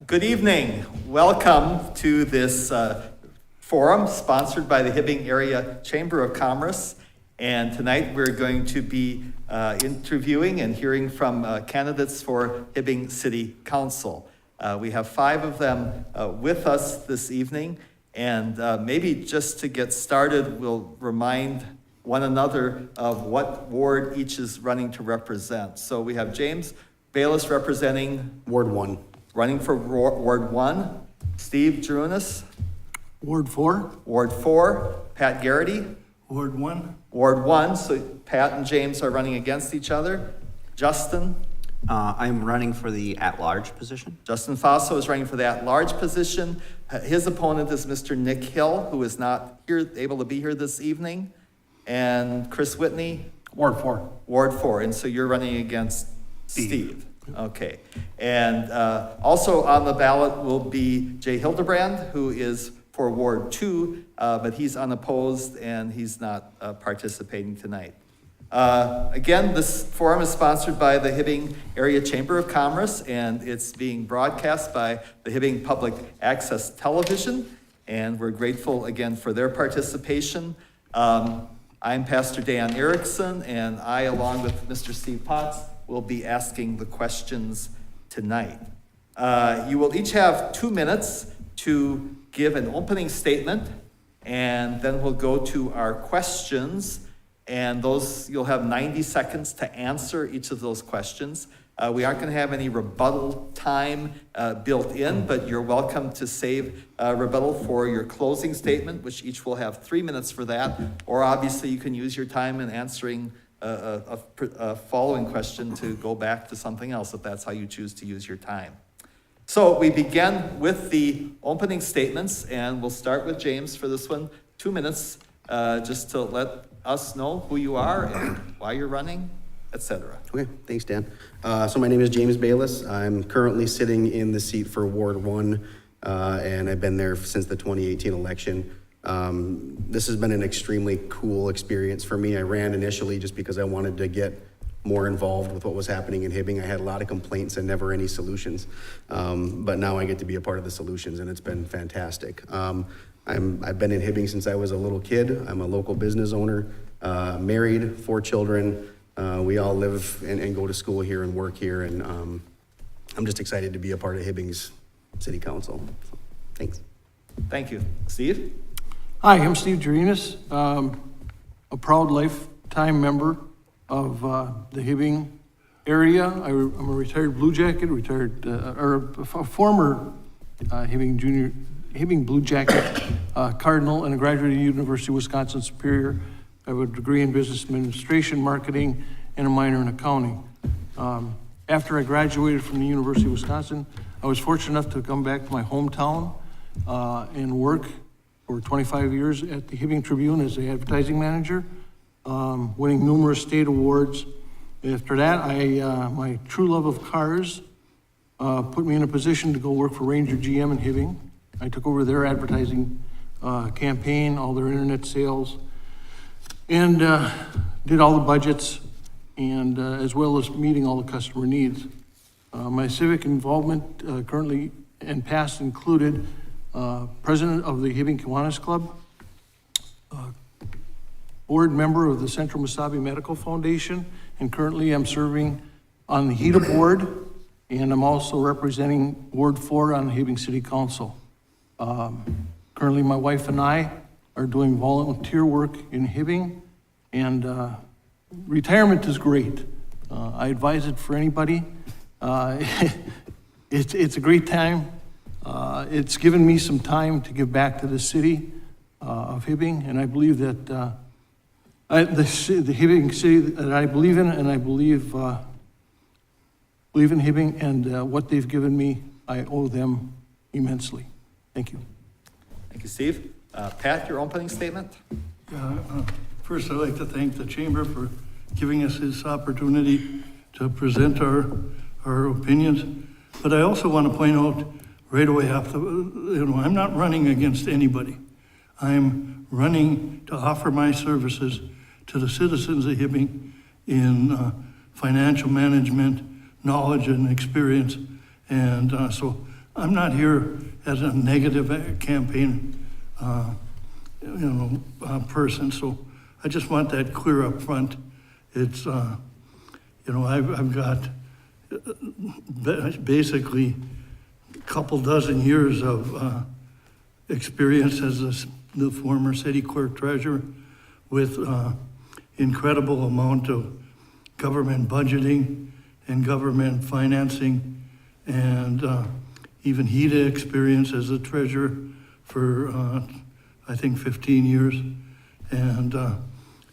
Good evening. Welcome to this forum sponsored by the Hibbing Area Chamber of Commerce. And tonight we're going to be interviewing and hearing from candidates for Hibbing City Council. We have 5 of them with us this evening. And maybe just to get started, we'll remind one another of what ward each is running to represent. So we have James Bayless representing Ward 1. Running for Ward 1, Steve Drunas. Ward 4. Ward 4, Pat Garrity. Ward 1. Ward 1, so Pat and James are running against each other. Justin. I'm running for the at-large position. Justin Faso is running for the at-large position. His opponent is Mr. Nick Hill, who is not here, able to be here this evening. And Chris Whitney. Ward 4. Ward 4, and so you're running against Steve. Okay, and also on the ballot will be Jay Hildebrand, who is for Ward 2, but he's unopposed and he's not participating tonight. Again, this forum is sponsored by the Hibbing Area Chamber of Commerce, and it's being broadcast by the Hibbing Public Access Television, and we're grateful again for their participation. I'm Pastor Dan Erickson, and I, along with Mr. Steve Potts, will be asking the questions tonight. You will each have 2 minutes to give an opening statement, and then we'll go to our questions, and those you'll have 90 seconds to answer each of those questions. We aren't going to have any rebuttal time built in, but you're welcome to save rebuttal for your closing statement, which each will have 3 minutes for that, or obviously you can use your time in answering a following question to go back to something else if that's how you choose to use your time. So we begin with the opening statements, and we'll start with James for this one. 2 minutes just to let us know who you are and why you're running, etc. Okay, thanks, Dan. So my name is James Bayless. I'm currently sitting in the seat for Ward 1, and I've been there since the 2018 election. This has been an extremely cool experience for me. I ran initially just because I wanted to get more involved with what was happening in Hibbing. I had a lot of complaints and never any solutions. But now I get to be a part of the solutions, and it's been fantastic. I've been in Hibbing since I was a little kid. I'm a local business owner, married, 4 children. We all live and go to school here and work here, and I'm just excited to be a part of Hibbing's City Council. So, thanks. Thank you. Steve? Hi, I'm Steve Drunas, a proud lifetime member of the Hibbing area. I'm a retired Blue Jacket, a former Hibbing Blue Jacket Cardinal, and a graduate of the University of Wisconsin Superior. I have a degree in business administration, marketing, and a minor in accounting. After I graduated from the University of Wisconsin, I was fortunate enough to come back to my hometown and work for 25 years at the Hibbing Tribune as the advertising manager, winning numerous state awards. After that, my true love of cars put me in a position to go work for Ranger GM in Hibbing. I took over their advertising campaign, all their internet sales, and did all the budgets, and as well as meeting all the customer needs. My civic involvement currently and past included president of the Hibbing Kiwanis Club, board member of the Central Mesabi Medical Foundation, and currently I'm serving on the HEDA board, and I'm also representing Ward 4 on the Hibbing City Council. Currently my wife and I are doing volunteer work in Hibbing, and retirement is great. I advise it for anybody. It's a great time. It's given me some time to give back to the city of Hibbing, and I believe that the Hibbing city that I believe in, and I believe in Hibbing, and what they've given me, I owe them immensely. Thank you. Thank you, Steve. Pat, your opening statement? First, I'd like to thank the Chamber for giving us this opportunity to present our opinions. But I also want to point out right away, I'm not running against anybody. I'm running to offer my services to the citizens of Hibbing in financial management, knowledge and experience. And so I'm not here as a negative campaign, person, so I just want that clear up front. It's, I've got basically a couple dozen years of experience as the former city clerk treasurer with incredible amount of government budgeting and government financing, and even HEDA experience as a treasurer for, I think, 15 years. And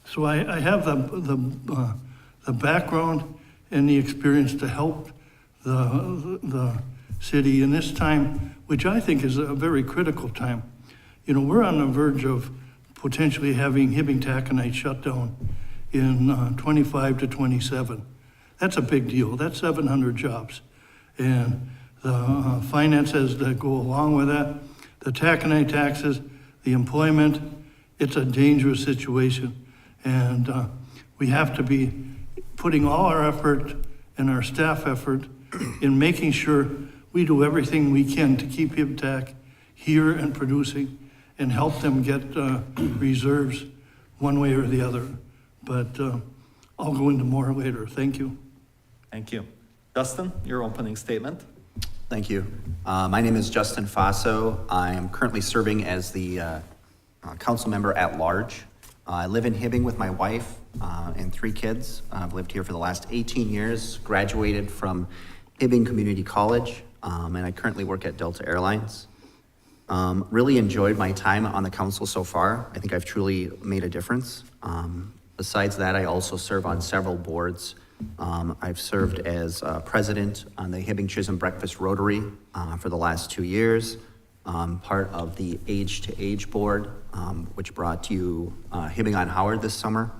so I have the background and the experience to help the city in this time, which I think is a very critical time. We're on the verge of potentially having Hibbing Taconite shut down in 25 to 27. That's a big deal. That's 700 jobs. And the finances that go along with that, the taconite taxes, the employment, it's a dangerous situation. And we have to be putting all our effort and our staff effort in making sure we do everything we can to keep HIBTAC here and producing and help them get reserves one way or the other. But I'll go into more later. Thank you. Thank you. Justin, your opening statement. Thank you. My name is Justin Faso. I am currently serving as the council member at large. I live in Hibbing with my wife and 3 kids. I've lived here for the last 18 years, graduated from Hibbing Community College, and I currently work at Delta Airlines. Really enjoyed my time on the council so far. I think I've truly made a difference. Besides that, I also serve on several boards. I've served as president on the Hibbing Chisholm Breakfast Rotary for the last 2 years. Part of the Age to Age board, which brought you Hibbing on Howard this summer.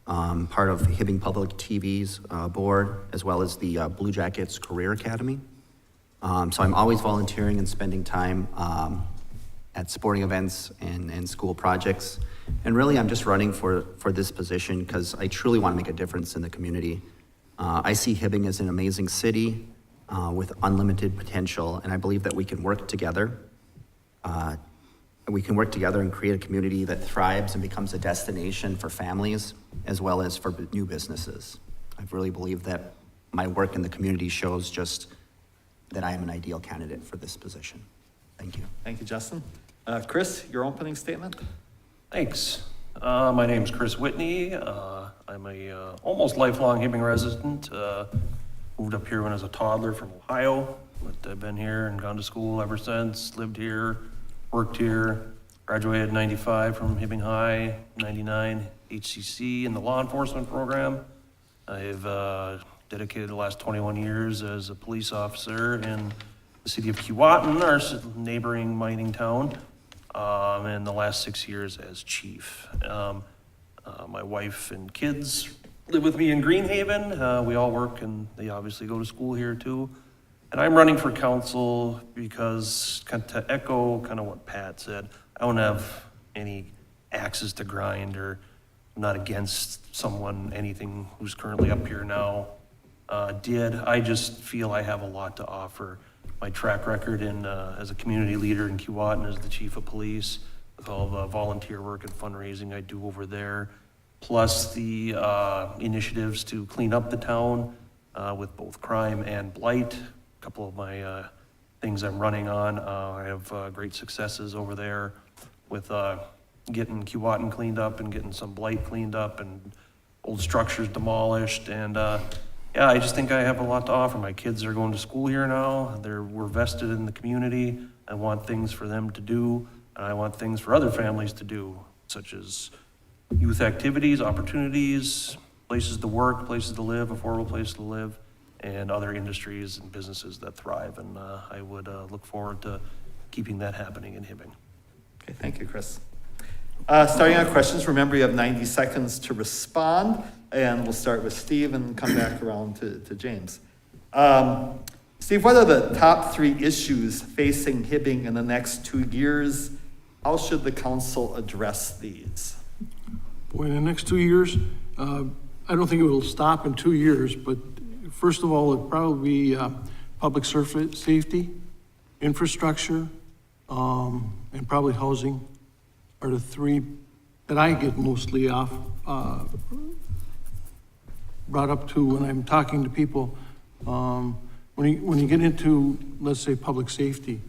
Part of Hibbing Public TV's board, as well as the Blue Jackets Career Academy. So I'm always volunteering and spending time at sporting events and school projects. And really, I'm just running for this position because I truly want to make a difference in the community. I see Hibbing as an amazing city with unlimited potential, and I believe that we can work together. We can work together and create a community that thrives and becomes a destination for families as well as for new businesses. I really believe that my work in the community shows just that I am an ideal candidate for this position. Thank you. Thank you, Justin. Chris, your opening statement. Thanks. My name's Chris Whitney. I'm a almost lifelong Hibbing resident. Moved up here when I was a toddler from Ohio, but I've been here and gone to school ever since, lived here, worked here, graduated in 95 from Hibbing High, 99 HCC in the law enforcement program. I've dedicated the last 21 years as a police officer in the city of Keewatin, our neighboring mining town, and the last 6 years as chief. My wife and kids live with me in Greenhaven. We all work and they obviously go to school here too. And I'm running for council because, to echo kind of what Pat said, I don't have any axes to grind, or I'm not against someone, anything who's currently up here now did. I just feel I have a lot to offer. My track record in as a community leader in Keewatin as the chief of police, with all the volunteer work and fundraising I do over there, plus the initiatives to clean up the town with both crime and blight. A couple of my things I'm running on. I have great successes over there with getting Keewatin cleaned up and getting some blight cleaned up and old structures demolished. And yeah, I just think I have a lot to offer. My kids are going to school here now. We're vested in the community. I want things for them to do, and I want things for other families to do, such as youth activities, opportunities, places to work, places to live, affordable places to live, and other industries and businesses that thrive. And I would look forward to keeping that happening in Hibbing. Okay, thank you, Chris. Starting on questions, remember you have 90 seconds to respond, and we'll start with Steve and come back around to James. Steve, what are the top 3 issues facing Hibbing in the next 2 years? How should the council address these? Boy, in the next 2 years, I don't think it will stop in 2 years, but first of all, it'd probably be public safety. infrastructure, and probably housing are the three that I get mostly brought up to when I'm talking to people. When you get into, let's say, public safety,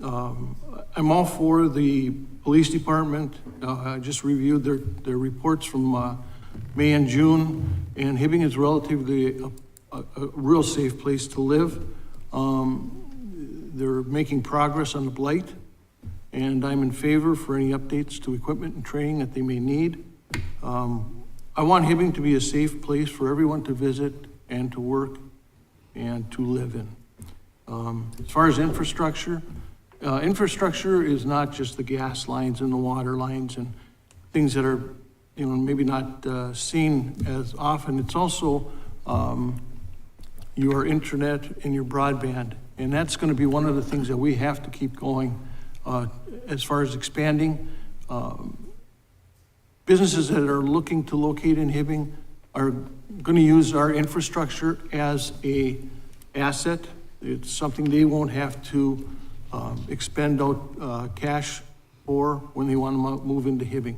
I'm all for the police department. I just reviewed their reports from May and June, and Hibbing is relatively a real safe place to live. They're making progress on the blight, and I'm in favor for any updates to equipment and training that they may need. I want Hibbing to be a safe place for everyone to visit and to work and to live in. As far as infrastructure, infrastructure is not just the gas lines and the water lines and things that are, maybe not seen as often. It's also your internet and your broadband. And that's going to be one of the things that we have to keep going as far as expanding. Businesses that are looking to locate in Hibbing are going to use our infrastructure as a asset. It's something they won't have to expend out cash for when they want to move into Hibbing.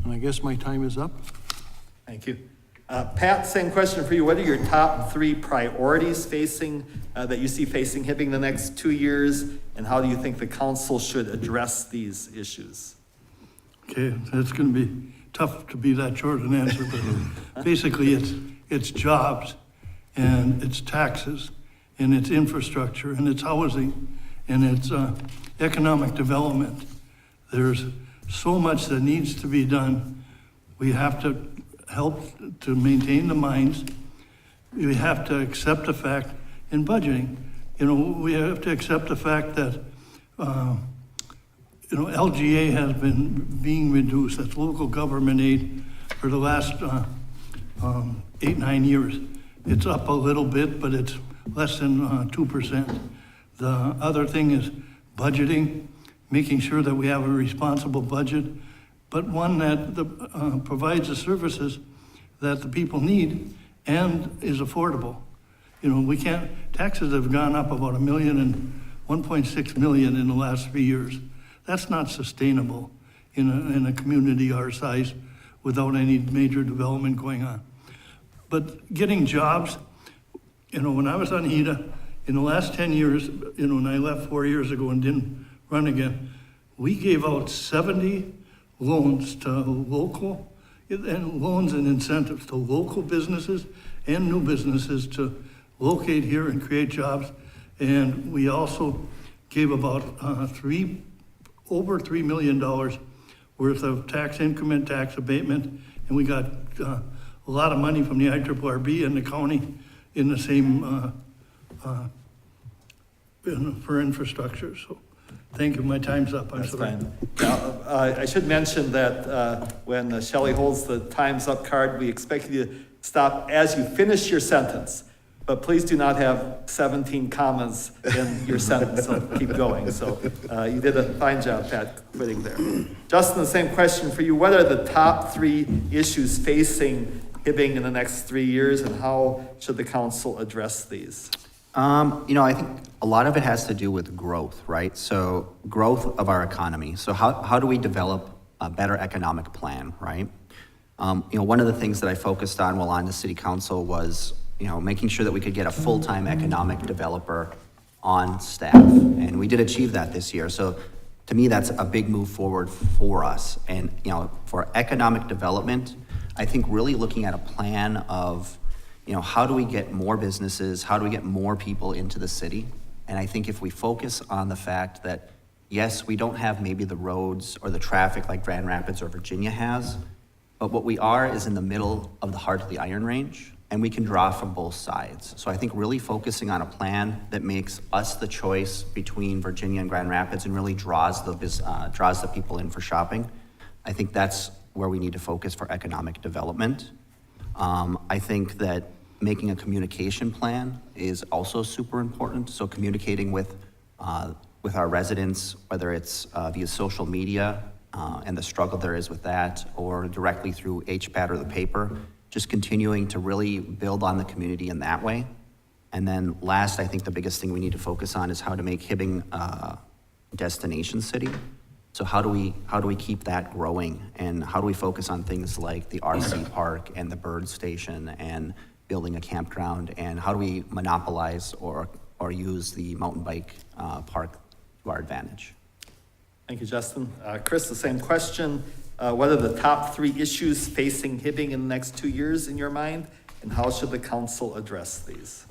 And I guess my time is up. Thank you. Pat, same question for you. What are your top 3 priorities that you see facing Hibbing the next 2 years, and how do you think the council should address these issues? Okay, it's gonna be tough to be that short an answer, but basically it's jobs, and it's taxes, and it's infrastructure, and it's housing, and it's economic development. There's so much that needs to be done. We have to help to maintain the mines. We have to accept the fact in budgeting. We have to accept the fact that LGA has been being reduced. That's local government aid for the last 8-9 years. It's up a little bit, but it's less than 2%. The other thing is budgeting, making sure that we have a responsible budget, but one that provides the services that the people need and is affordable. Taxes have gone up about $1 million and 1.6 million in the last 3 years. That's not sustainable in a community our size without any major development going on. But getting jobs, when I was on HEDA, in the last 10 years, when I left 4 years ago and didn't run again, we gave out 70 loans to local, and loans and incentives to local businesses and new businesses to locate here and create jobs. And we also gave about over $3 million worth of tax increment, tax abatement, and we got a lot of money from the IRRB and the county in the same for infrastructure. So thank you, my time's up. I'm That's sorry. fine. Now, I should mention that when Shelley holds the time's up card, we expect you to stop as you finish your sentence. But please do not have 17 commas in your sentence, so keep going. So you did a fine job, Pat, quitting there. Justin, the same question for you. What are the top 3 issues facing Hibbing in the next 3 years, and how should the council address these? I think a lot of it has to do with growth, right? So growth of our economy. So how do we develop a better economic plan, right? One of the things that I focused on while on the city council was making sure that we could get a full-time economic developer on staff. And we did achieve that this year. So to me, that's a big move forward for us. And, for economic development, I think really looking at a plan of, how do we get more businesses? How do we get more people into the city? And I think if we focus on the fact that, yes, we don't have maybe the roads or the traffic like Grand Rapids or Virginia has, but what we are is in the middle of the heart of the Iron Range, and we can draw from both sides. So I think really focusing on a plan that makes us the choice between Virginia and Grand Rapids and really draws the people in for shopping. I think that's where we need to focus for economic development. I think that making a communication plan is also super important. So communicating with our residents, whether it's via social media and the struggle there is with that, or directly through HPAT or the paper, just continuing to really build on the community in that way. And then last, I think the biggest thing we need to focus on is how to make Hibbing a destination city. So how do we keep that growing? And how do we focus on things like the RC park and the bird station and building a campground? And how do we monopolize or use the mountain bike park to our advantage? Thank you, Justin. Chris, the same question. What are the top 3 issues facing Hibbing in the next 2 years in your mind? And how should the council address these?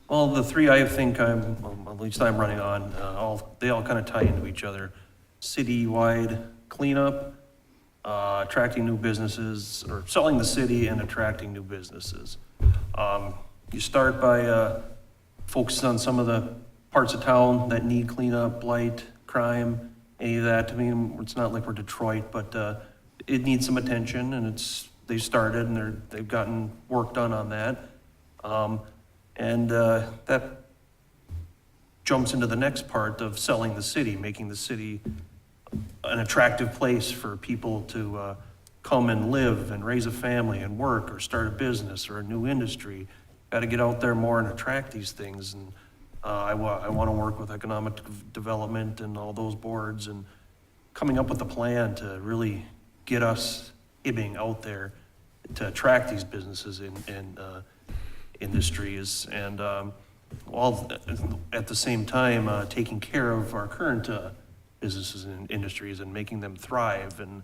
Well, the 3 I think at least I'm running on, they all kind of tie into each other. City-wide cleanup, attracting new businesses, or selling the city and attracting new businesses. You start by focusing on some of the parts of town that need cleanup, blight, crime, any of that. I mean, it's not like we're Detroit, but it needs some attention, and they started and they've gotten work done on that. And that jumps into the next part of selling the city, making the city an attractive place for people to come and live and raise a family and work or start a business or a new industry. Got to get out there more and attract these things. And I want to work with economic development and all those boards and coming up with a plan to really get us Hibbing out there to attract these businesses and industries, and all at the same time taking care of our current businesses and industries and making them thrive and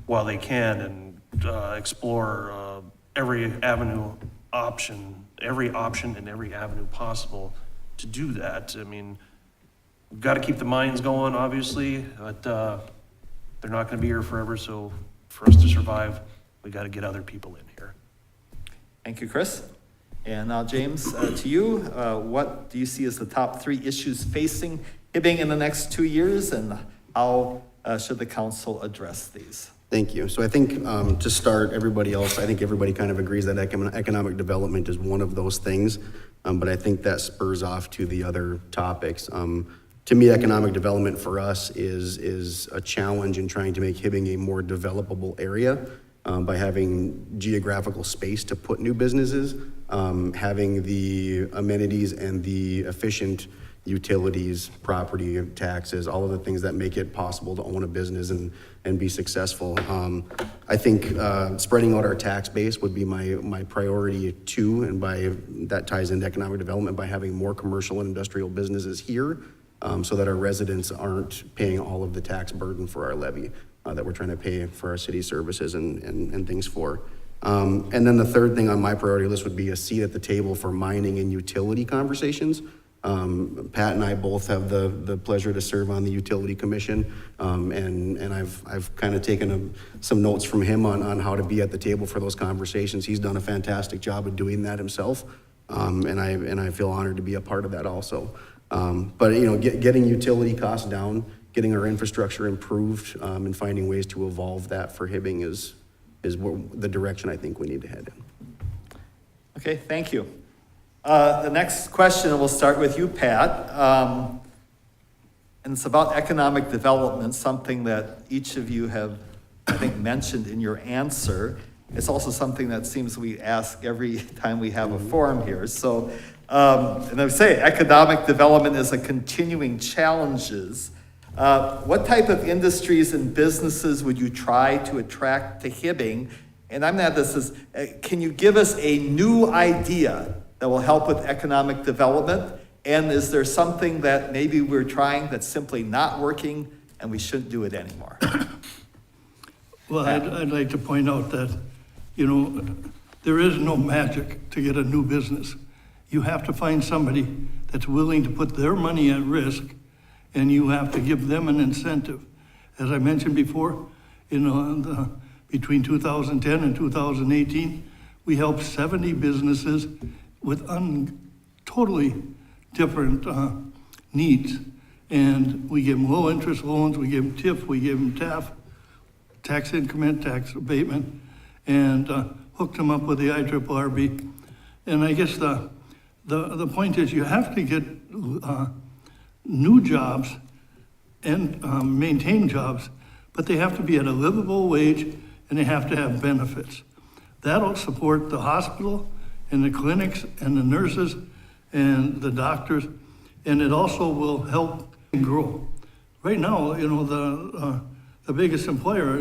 while they can, and explore every option and every avenue possible to do that. I mean, we've got to keep the mines going, obviously, but they're not going to be here forever. So for us to survive, we got to get other people in here. Thank you, Chris. And now, James, to you, what do you see as the top 3 issues facing Hibbing in the next 2 years, and how should the council address these? Thank you. So I think to start, everybody kind of agrees that economic development is one of those things, but I think that spurs off to the other topics. To me, economic development for us is a challenge in trying to make Hibbing a more developable area by having geographical space to put new businesses, having the amenities and the efficient utilities, property taxes, all of the things that make it possible to own a business and be successful. I think spreading out our tax base would be my priority too, and that ties into economic development by having more commercial and industrial businesses here, so that our residents aren't paying all of the tax burden for our levy that we're trying to pay for our city services and things for. And then the third thing on my priority list would be a seat at the table for mining and utility conversations. Pat and I both have the pleasure to serve on the utility commission, and I've kind of taken some notes from him on how to be at the table for those conversations. He's done a fantastic job of doing that himself, and I feel honored to be a part of that also. But getting utility costs down, getting our infrastructure improved, and finding ways to evolve that for Hibbing is the direction I think we need to head in. Okay, thank you. The next question, we'll start with you, Pat. And it's about economic development, something that each of you have, I think, mentioned in your answer. It's also something that seems we ask every time we have a forum here. So, and I would say economic development is a continuing challenges. What type of industries and businesses would you try to attract to Hibbing? And I'm at this as, can you give us a new idea that will help with economic development? And is there something that maybe we're trying that's simply not working and we shouldn't do it anymore? Well, I'd like to point out that, there is no magic to get a new business. You have to find somebody that's willing to put their money at risk, and you have to give them an incentive. As I mentioned before, between 2010 and 2018, we helped 70 businesses with totally different needs. And we give them low interest loans, we give them TIF, we give them TAF, tax increment, tax abatement, and hooked them up with the IRRB. And I guess the point is you have to get new jobs and maintain jobs, but they have to be at a livable wage and they have to have benefits. That'll support the hospital and the clinics and the nurses and the doctors, and it also will help grow. Right now, you know, the biggest employer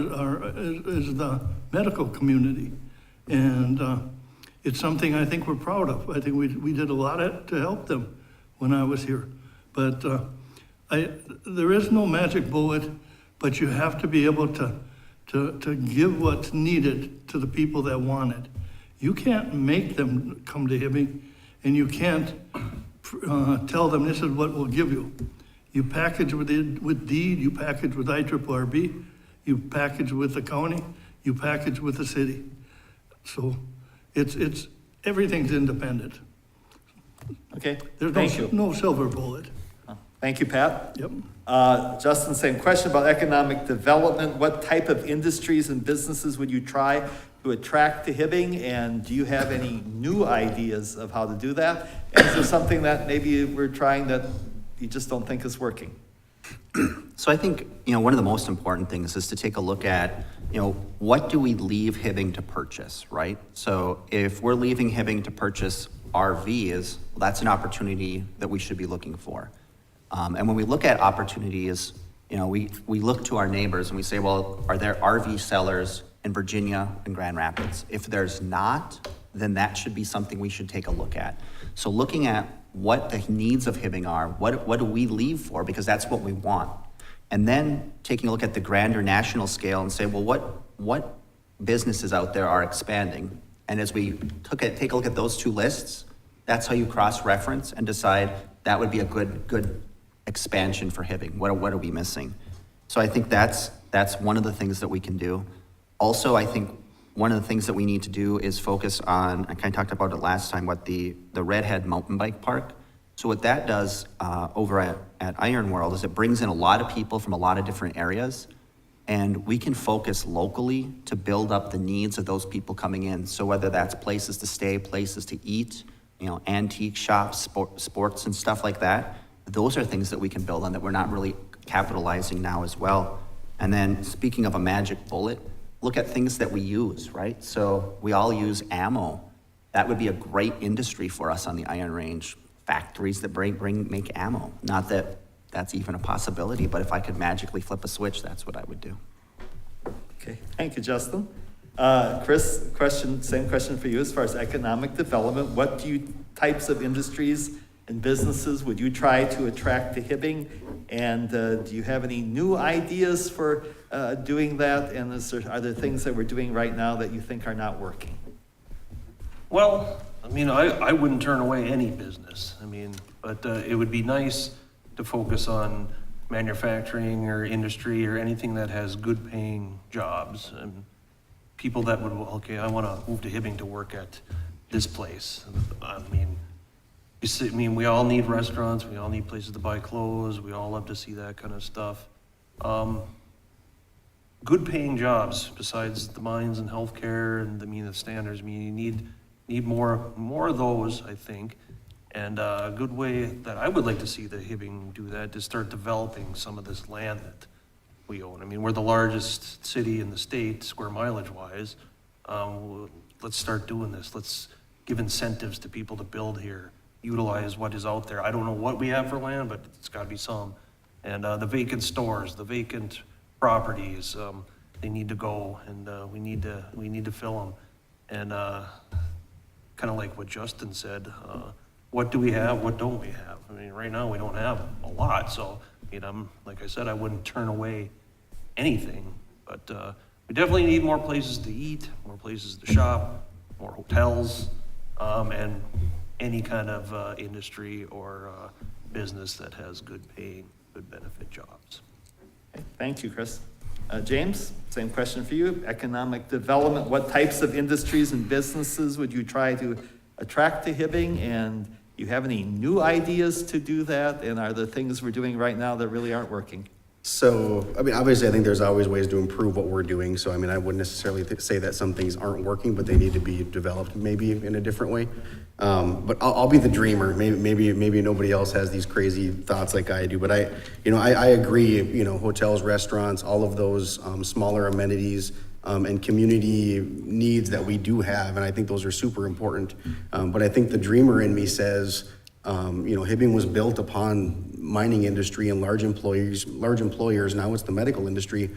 is the medical community, and it's something I think we're proud of. I think we did a lot to help them when I was here, but there is no magic bullet, but you have to be able to give what's needed to the people that want it. You can't make them come to Hibbing, and you can't tell them this is what we'll give you. You package with deed, you package with IRRB, you package with the county, you package with the city. So it's everything's independent. Okay, There's thank you. no silver bullet. Thank you, Pat. Yep. Justin, same question about economic development. What type of industries and businesses would you try to attract to Hibbing? And do you have any new ideas of how to do that? And is there something that maybe we're trying that you just don't think is working? So I think, one of the most important things is to take a look at, what do we leave Hibbing to purchase, right? So if we're leaving Hibbing to purchase RVs, well, that's an opportunity that we should be looking for. And when we look at opportunities, we look to our neighbors and we say, well, are there RV sellers in Virginia and Grand Rapids? If there's not, then that should be something we should take a look at. So looking at what the needs of Hibbing are, what do we leave for, because that's what we want. And then taking a look at the grander national scale and say, well, what businesses out there are expanding? And as we take a look at those two lists, that's how you cross-reference and decide that would be a good expansion for Hibbing. What are we missing? So I think that's one of the things that we can do. Also, I think one of the things that we need to do is focus on, I kind of talked about it last time, what the Redhead mountain bike park. So what that does over at Iron World is it brings in a lot of people from a lot of different areas, and we can focus locally to build up the needs of those people coming in. So whether that's places to stay, places to eat, antique shops, sports and stuff like that, those are things that we can build on that we're not really capitalizing now as well. And then speaking of a magic bullet, look at things that we use, right? So we all use ammo. That would be a great industry for us on the Iron Range. Factories that make ammo. Not that that's even a possibility, but if I could magically flip a switch, that's what I would do. Okay, thank you, Justin. Chris, same question for you as far as economic development. What types of industries and businesses would you try to attract to Hibbing? And do you have any new ideas for doing that? And are there things that we're doing right now that you think are not working? Well, I wouldn't turn away any business. But it would be nice to focus on manufacturing or industry or anything that has good paying jobs and people that would, I want to move to Hibbing to work at this place. We all need restaurants, we all need places to buy clothes, we all love to see that kind of stuff. Good paying jobs besides the mines and healthcare and the standards. You need more of those, I think. And a good way that I would like to see the Hibbing do that is start developing some of this land that we own. We're the largest city in the state, square mileage wise. Let's start doing this. Let's give incentives to people to build here, utilize what is out there. I don't know what we have for land, but it's gotta be some. And the vacant stores, the vacant properties, they need to go, and we need to fill them. And kind of like what Justin said, what do we have, what don't we have? Right now we don't have a lot, so like I said, I wouldn't turn away anything, but we definitely need more places to eat, more places to shop, more hotels, and any kind of industry or business that has good paying, good benefit jobs. Okay, thank you, Chris. James, same question for you. Economic development, what types of industries and businesses would you try to attract to Hibbing? And do you have any new ideas to do that? And are there things we're doing right now that really aren't working? So, obviously, I think there's always ways to improve what we're doing. So, I wouldn't necessarily say that some things aren't working, but they need to be developed maybe in a different way. But I'll be the dreamer. Maybe nobody else has these crazy thoughts like I do. But I agree. Hotels, restaurants, all of those smaller amenities and community needs that we do have, and I think those are super important. But I think the dreamer in me says, Hibbing was built upon mining industry and large employers. Now it's the medical industry.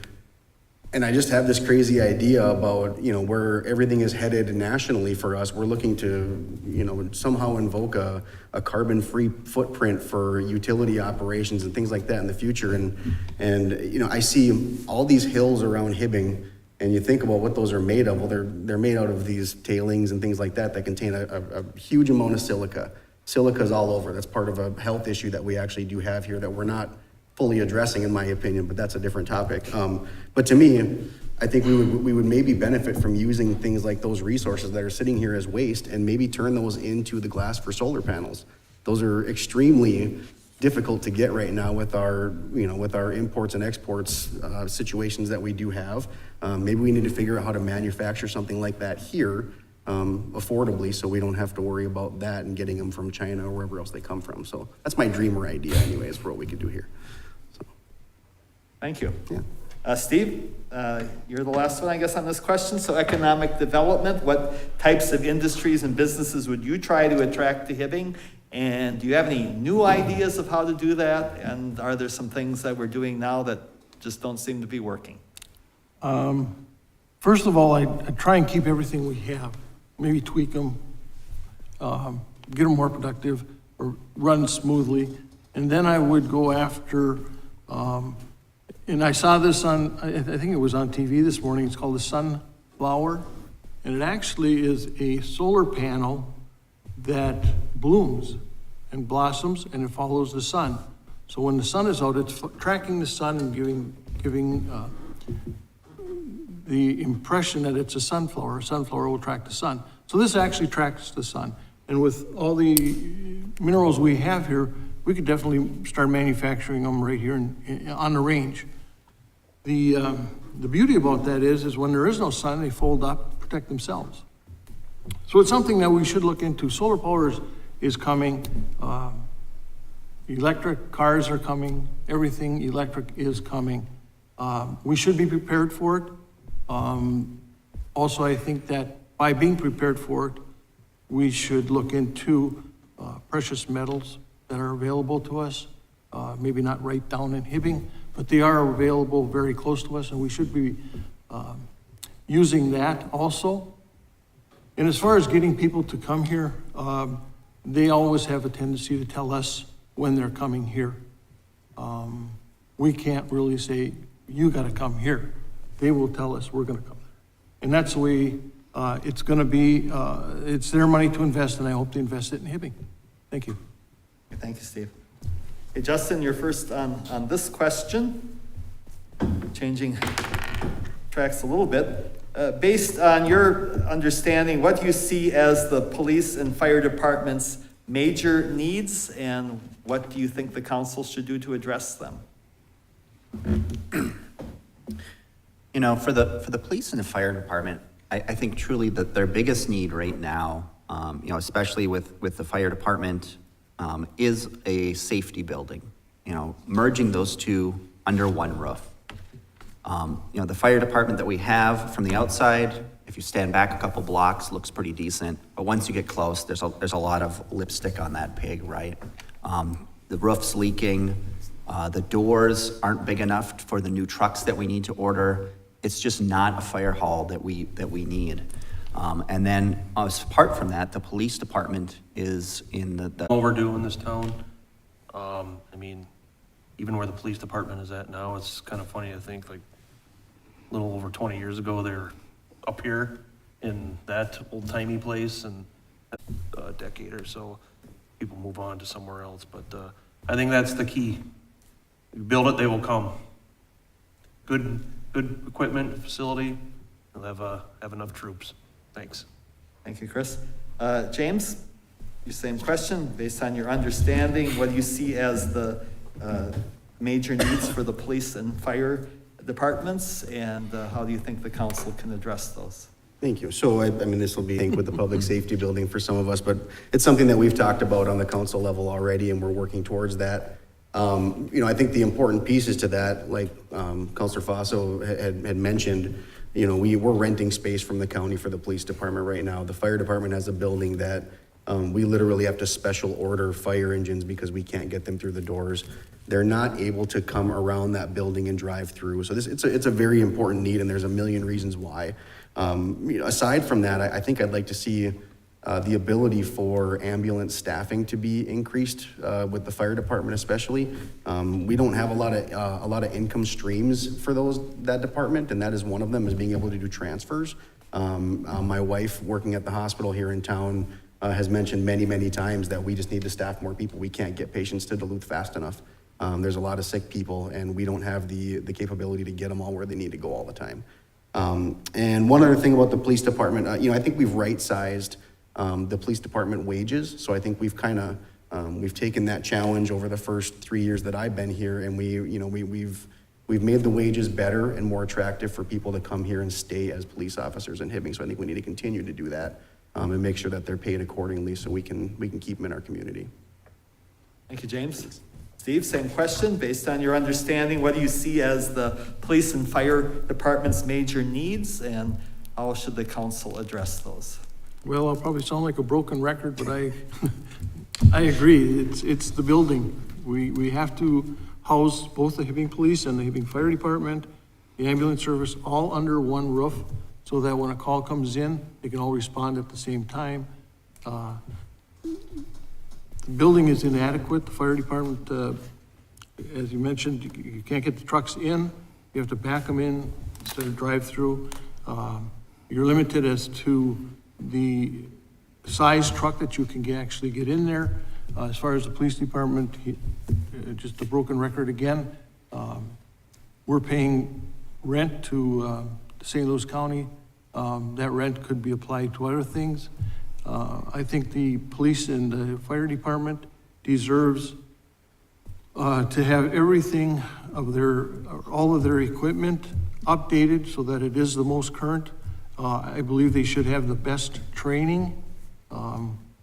And I just have this crazy idea about, where everything is headed nationally for us. We're looking to, somehow invoke a carbon-free footprint for utility operations and things like that in the future. And I see all these hills around Hibbing, and you think about what those are made of. Well, they're made out of these tailings and things like that contain a huge amount of silica. Silica's all over. That's part of a health issue that we actually do have here that we're not fully addressing, in my opinion, but that's a different topic. But to me, I think we would maybe benefit from using things like those resources that are sitting here as waste and maybe turn those into the glass for solar panels. Those are extremely difficult to get right now with our imports and exports situations that we do have. Maybe we need to figure out how to manufacture something like that here affordably, so we don't have to worry about that and getting them from China or wherever else they come from. So that's my dreamer idea anyways for what we could do here. Thank you. Yeah. Steve, you're the last one, I guess, on this question. So economic development, what types of industries and businesses would you try to attract to Hibbing? And do you have any new ideas of how to do that? And are there some things that we're doing now that just don't seem to be working? First of all, I try and keep everything we have, maybe tweak them, get them more productive or run smoothly. And then I would go after, and I saw this on, I think it was on TV this morning, it's called the sunflower. And it actually is a solar panel that blooms and blossoms and it follows the sun. So when the sun is out, it's tracking the sun and giving the impression that it's a sunflower. A sunflower will track the sun. So this actually tracks the sun. And with all the minerals we have here, we could definitely start manufacturing them right here on the range. The beauty about that is when there is no sun, they fold up, protect themselves. So it's something that we should look into. Solar power is coming. Electric cars are coming. Everything electric is coming. We should be prepared for it. Also, I think that by being prepared for it, we should look into precious metals that are available to us. Maybe not right down in Hibbing, but they are available very close to us, and we should be using that also. And as far as getting people to come here, they always have a tendency to tell us when they're coming here. We can't really say, you gotta come here. They will tell us we're gonna come there. And that's the way it's gonna be. It's their money to invest, and I hope they invest it in Hibbing. Thank you. Thank you, Steve. Hey, Justin, you're first on this question. Changing tracks a little bit. Based on your understanding, what do you see as the police and fire department's major needs, and what do you think the council should do to address them? For the police and the fire department, I think truly that their biggest need right now, especially with the fire department, is a safety building, merging those two under one roof. The fire department that we have from the outside, if you stand back a couple blocks, looks pretty decent. But once you get close, there's a lot of lipstick on that pig, right? The roof's leaking. The doors aren't big enough for the new trucks that we need to order. It's just not a fire hall that we need. And then apart from that, the police department is in the Overdue in this town. Even where the police department is at now, it's kind of funny to think, like, a little over 20 years ago, they were up here in that old-timey place, and a decade or so, people move on to somewhere else. But I think that's the key. You build it, they will come. Good equipment, facility, they'll have enough troops. Thanks. Thank you, Chris. James, your same question. Based on your understanding, what do you see as the major needs for the police and fire departments, and how do you think the council can address those? Thank you. So, this will be with the public safety building for some of us, but it's something that we've talked about on the council level already, and we're working towards that. I think the important pieces to that, like Councilor Faso had mentioned, we're renting space from the county for the police department right now. The fire department has a building that We literally have to special order fire engines because we can't get them through the doors. They're not able to come around that building and drive through. So it's a very important need, and there's a million reasons why. Aside from that, I think I'd like to see the ability for ambulance staffing to be increased with the fire department especially. We don't have a lot of income streams for that department, and that is one of them, is being able to do transfers. My wife, working at the hospital here in town, has mentioned many times that we just need to staff more people. We can't get patients to Duluth fast enough. There's a lot of sick people, and we don't have the capability to get them all where they need to go all the time. And one other thing about the police department, I think we've right-sized the police department wages. So I think we've we've taken that challenge over the first 3 years that I've been here, and we've made the wages better and more attractive for people to come here and stay as police officers in Hibbing. So I think we need to continue to do that and make sure that they're paid accordingly so we can keep them in our community. Thank you, James. Steve, same question. Based on your understanding, what do you see as the police and fire department's major needs, and how should the council address those? Well, I'll probably sound like a broken record, but I agree. It's the building. We have to house both the Hibbing Police and the Hibbing Fire Department, the ambulance service, all under one roof, so that when a call comes in, they can all respond at the same time. The building is inadequate. The fire department, as you mentioned, you can't get the trucks in. You have to back them in instead of drive through. You're limited as to the size truck that you can actually get in there. As far as the police department, just a broken record again. We're paying rent to St. Louis County. That rent could be applied to other things. I think the police and the fire department deserves to have everything of all of their equipment updated so that it is the most current. I believe they should have the best training,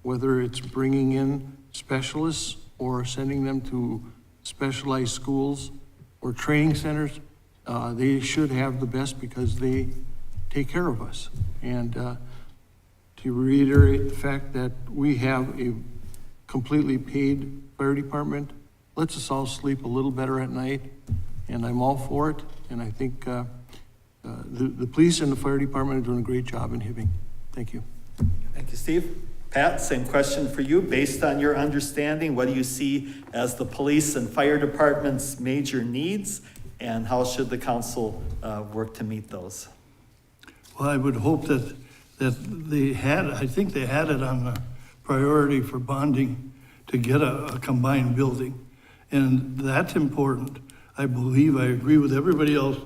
whether it's bringing in specialists or sending them to specialized schools or training centers. They should have the best because they take care of us. And to reiterate the fact that we have a completely paid fire department lets us all sleep a little better at night, and I'm all for it. And I think the police and the fire department are doing a great job in Hibbing. Thank you. Thank you, Steve. Pat, same question for you. Based on your understanding, what do you see as the police and fire department's major needs, and how should the council work to meet those? Well, I would hope that I think they had it on the priority for bonding to get a combined building. And that's important. I believe, I agree with everybody else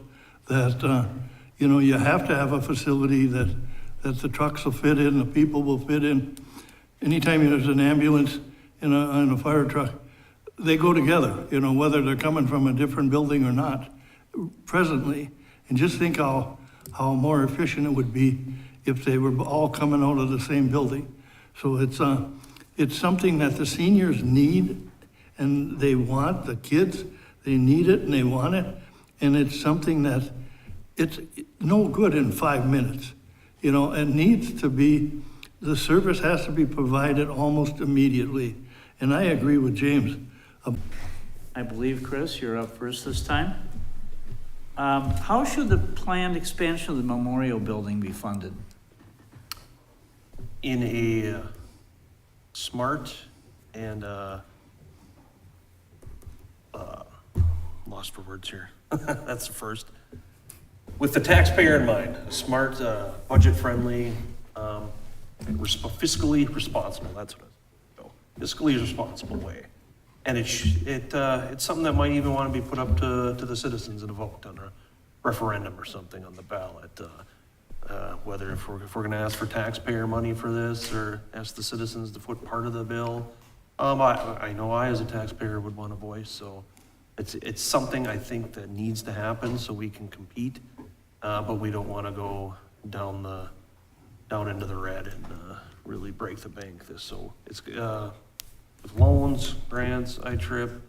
that, you have to have a facility that the trucks will fit in, the people will fit in. Anytime there's an ambulance and a fire truck, they go together, whether they're coming from a different building or not presently. And just think how more efficient it would be if they were all coming out of the same building. So it's something that the seniors need and they want. The kids, they need it and they want it. And it's something that it's no good in 5 minutes. It needs to be, the service has to be provided almost immediately. And I agree with James. I believe, Chris, you're up first this time. How should the planned expansion of the memorial building be funded? In a smart and, lost for words here. That's the first. With the taxpayer in mind, a smart, budget-friendly, fiscally responsible, that's what it's, fiscally responsible way. And it's something that might even want to be put up to the citizens in a vote on a referendum or something on the ballot. Whether if we're going to ask for taxpayer money for this or ask the citizens to foot part of the bill. I know I as a taxpayer would want a voice, so it's something I think that needs to happen so we can compete, but we don't want to go down into the red and really break the bank. So it's with loans, grants, ITRIP,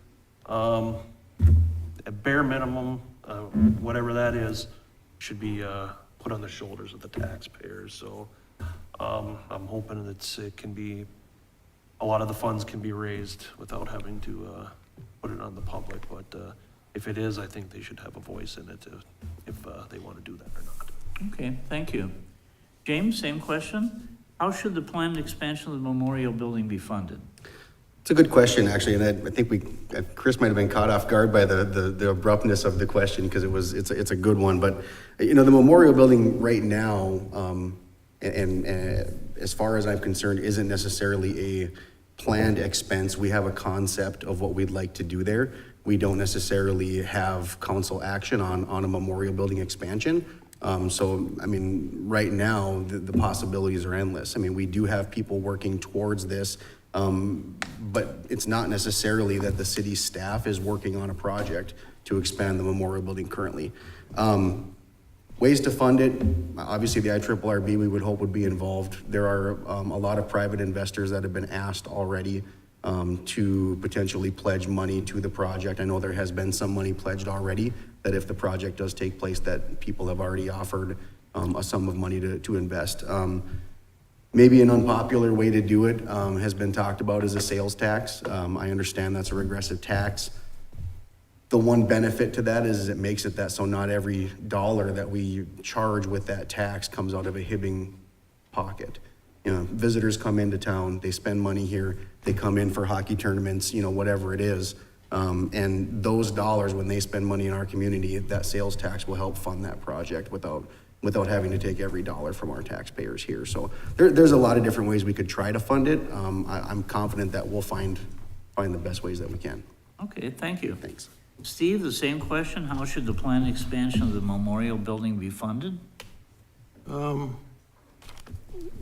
at bare minimum, whatever that is, should be put on the shoulders of the taxpayers. So I'm hoping that it can be a lot of the funds can be raised without having to, put it on the public, but, if it is, I think they should have a voice in it if they want to do that or not. Okay, thank you. James, same question. How should the planned expansion of the memorial building be funded? It's a good question, actually, and I think Chris might have been caught off guard by the abruptness of the question, because it's a good one. But, the memorial building right now, and as far as I'm concerned, isn't necessarily a planned expense. We have a concept of what we'd like to do there. We don't necessarily have council action on a memorial building expansion. So, right now, the possibilities are endless. We do have people working towards this, but it's not necessarily that the city staff is working on a project to expand the memorial building currently. Ways to fund it, obviously the IRRB we would hope would be involved. There are a lot of private investors that have been asked already to potentially pledge money to the project. I know there has been some money pledged already, that if the project does take place, that people have already offered a sum of money to invest. Maybe an unpopular way to do it has been talked about as a sales tax. I understand that's a regressive tax. The one benefit to that is it makes it that so not every dollar that we charge with that tax comes out of a Hibbing pocket. Visitors come into town, they spend money here, they come in for hockey tournaments, whatever it is. And those dollars, when they spend money in our community, that sales tax will help fund that project without having to take every dollar from our taxpayers here. So there's a lot of different ways we could try to fund it. I'm confident that we'll find the best ways that we can. Okay, thank you. Thanks. Steve, the same question. How should the planned expansion of the memorial building be funded?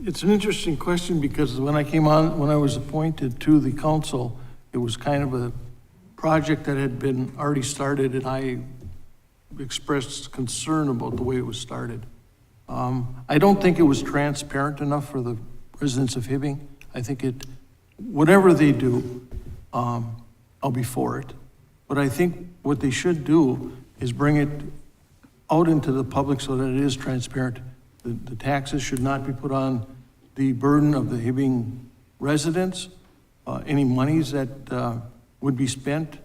It's an interesting question, because when I was appointed to the council, it was kind of a project that had been already started, and I expressed concern about the way it was started. I don't think it was transparent enough for the residents of Hibbing. I think whatever they do, I'll be for it. But I think what they should do is bring it out into the public so that it is transparent. The taxes should not be put on the burden of the Hibbing residents. Any monies that would be spent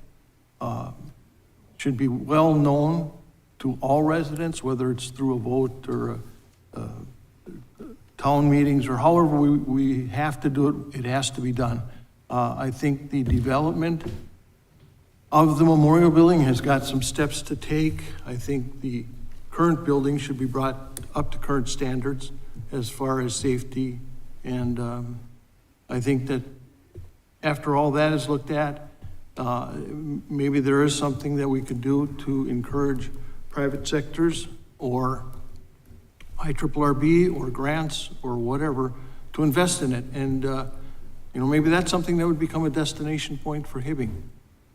should be well known to all residents, whether it's through a vote or town meetings, or however we have to do it, it has to be done. I think the development of the memorial building has got some steps to take. I think the current building should be brought up to current standards as far as safety. And I think that after all that is looked at, maybe there is something that we could do to encourage private sectors or IRRB or grants or whatever to invest in it. And, maybe that's something that would become a destination point for Hibbing.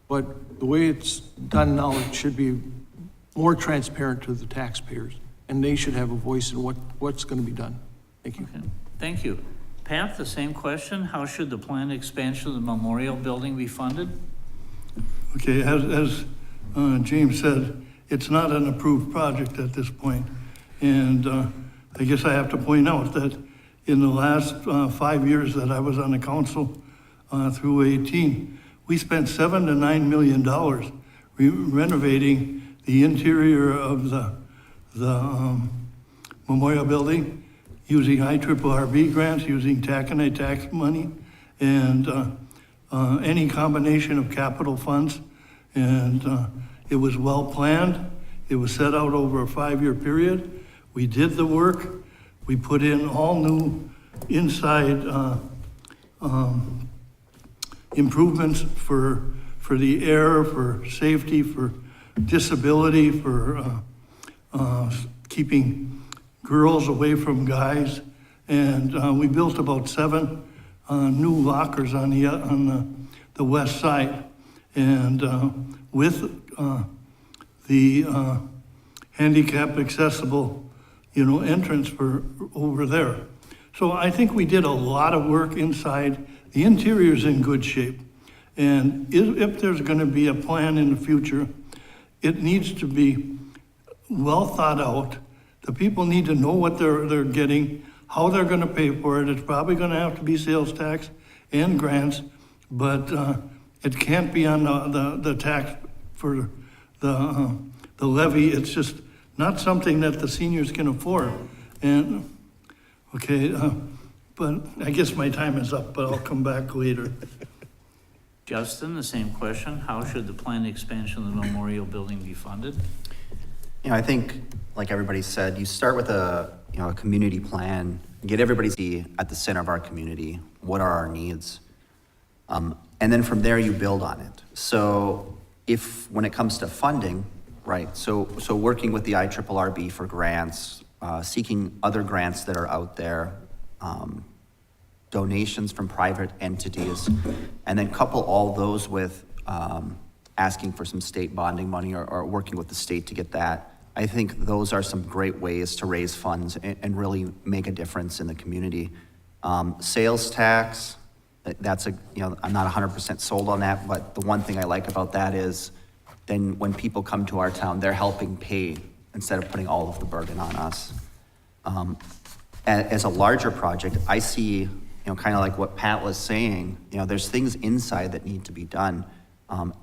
But the way it's done now, it should be more transparent to the taxpayers, and they should have a voice in what's going to be done. Thank you. Okay, thank you. Pat, the same question. How should the planned expansion of the memorial building be funded? Okay, as James said, it's not an approved project at this point. And I guess I have to point out that in the last 5 years that I was on the council through 18, we spent $7 to $9 million renovating the interior of the memorial building, using IRRB grants, using taconite tax money, and any combination of capital funds. And it was well planned. It was set out over a 5-year period. We did the work. We put in all new inside improvements for the air, for safety, for disability, for keeping girls away from guys. And we built about 7 new lockers on the west side. And with the handicap accessible, entrance for over there. So I think we did a lot of work inside. The interior's in good shape. And if there's gonna be a plan in the future, it needs to be well thought out. The people need to know what they're getting, how they're gonna pay for it. It's probably gonna have to be sales tax. and grants, but it can't be on the tax for the levy. It's just not something that the seniors can afford. And, okay, but I guess my time is up, but I'll come back later. Justin, the same question. How should the planned expansion of the memorial building be funded? You know, I think, like everybody said, you start with a community plan, get everybody at the center of our community. What are our needs? And then from there you build on it. So when it comes to funding, right, so working with the IRRB for grants, seeking other grants that are out there, donations from private entities, and then couple all those with asking for some state bonding money or working with the state to get that. I think those are some great ways to raise funds and really make a difference in the community. Sales tax, that's I'm not 100% sold on that, but the one thing I like about that is then when people come to our town, they're helping pay instead of putting all of the burden on us. As a larger project, I see, kind of like what Pat was saying, there's things inside that need to be done,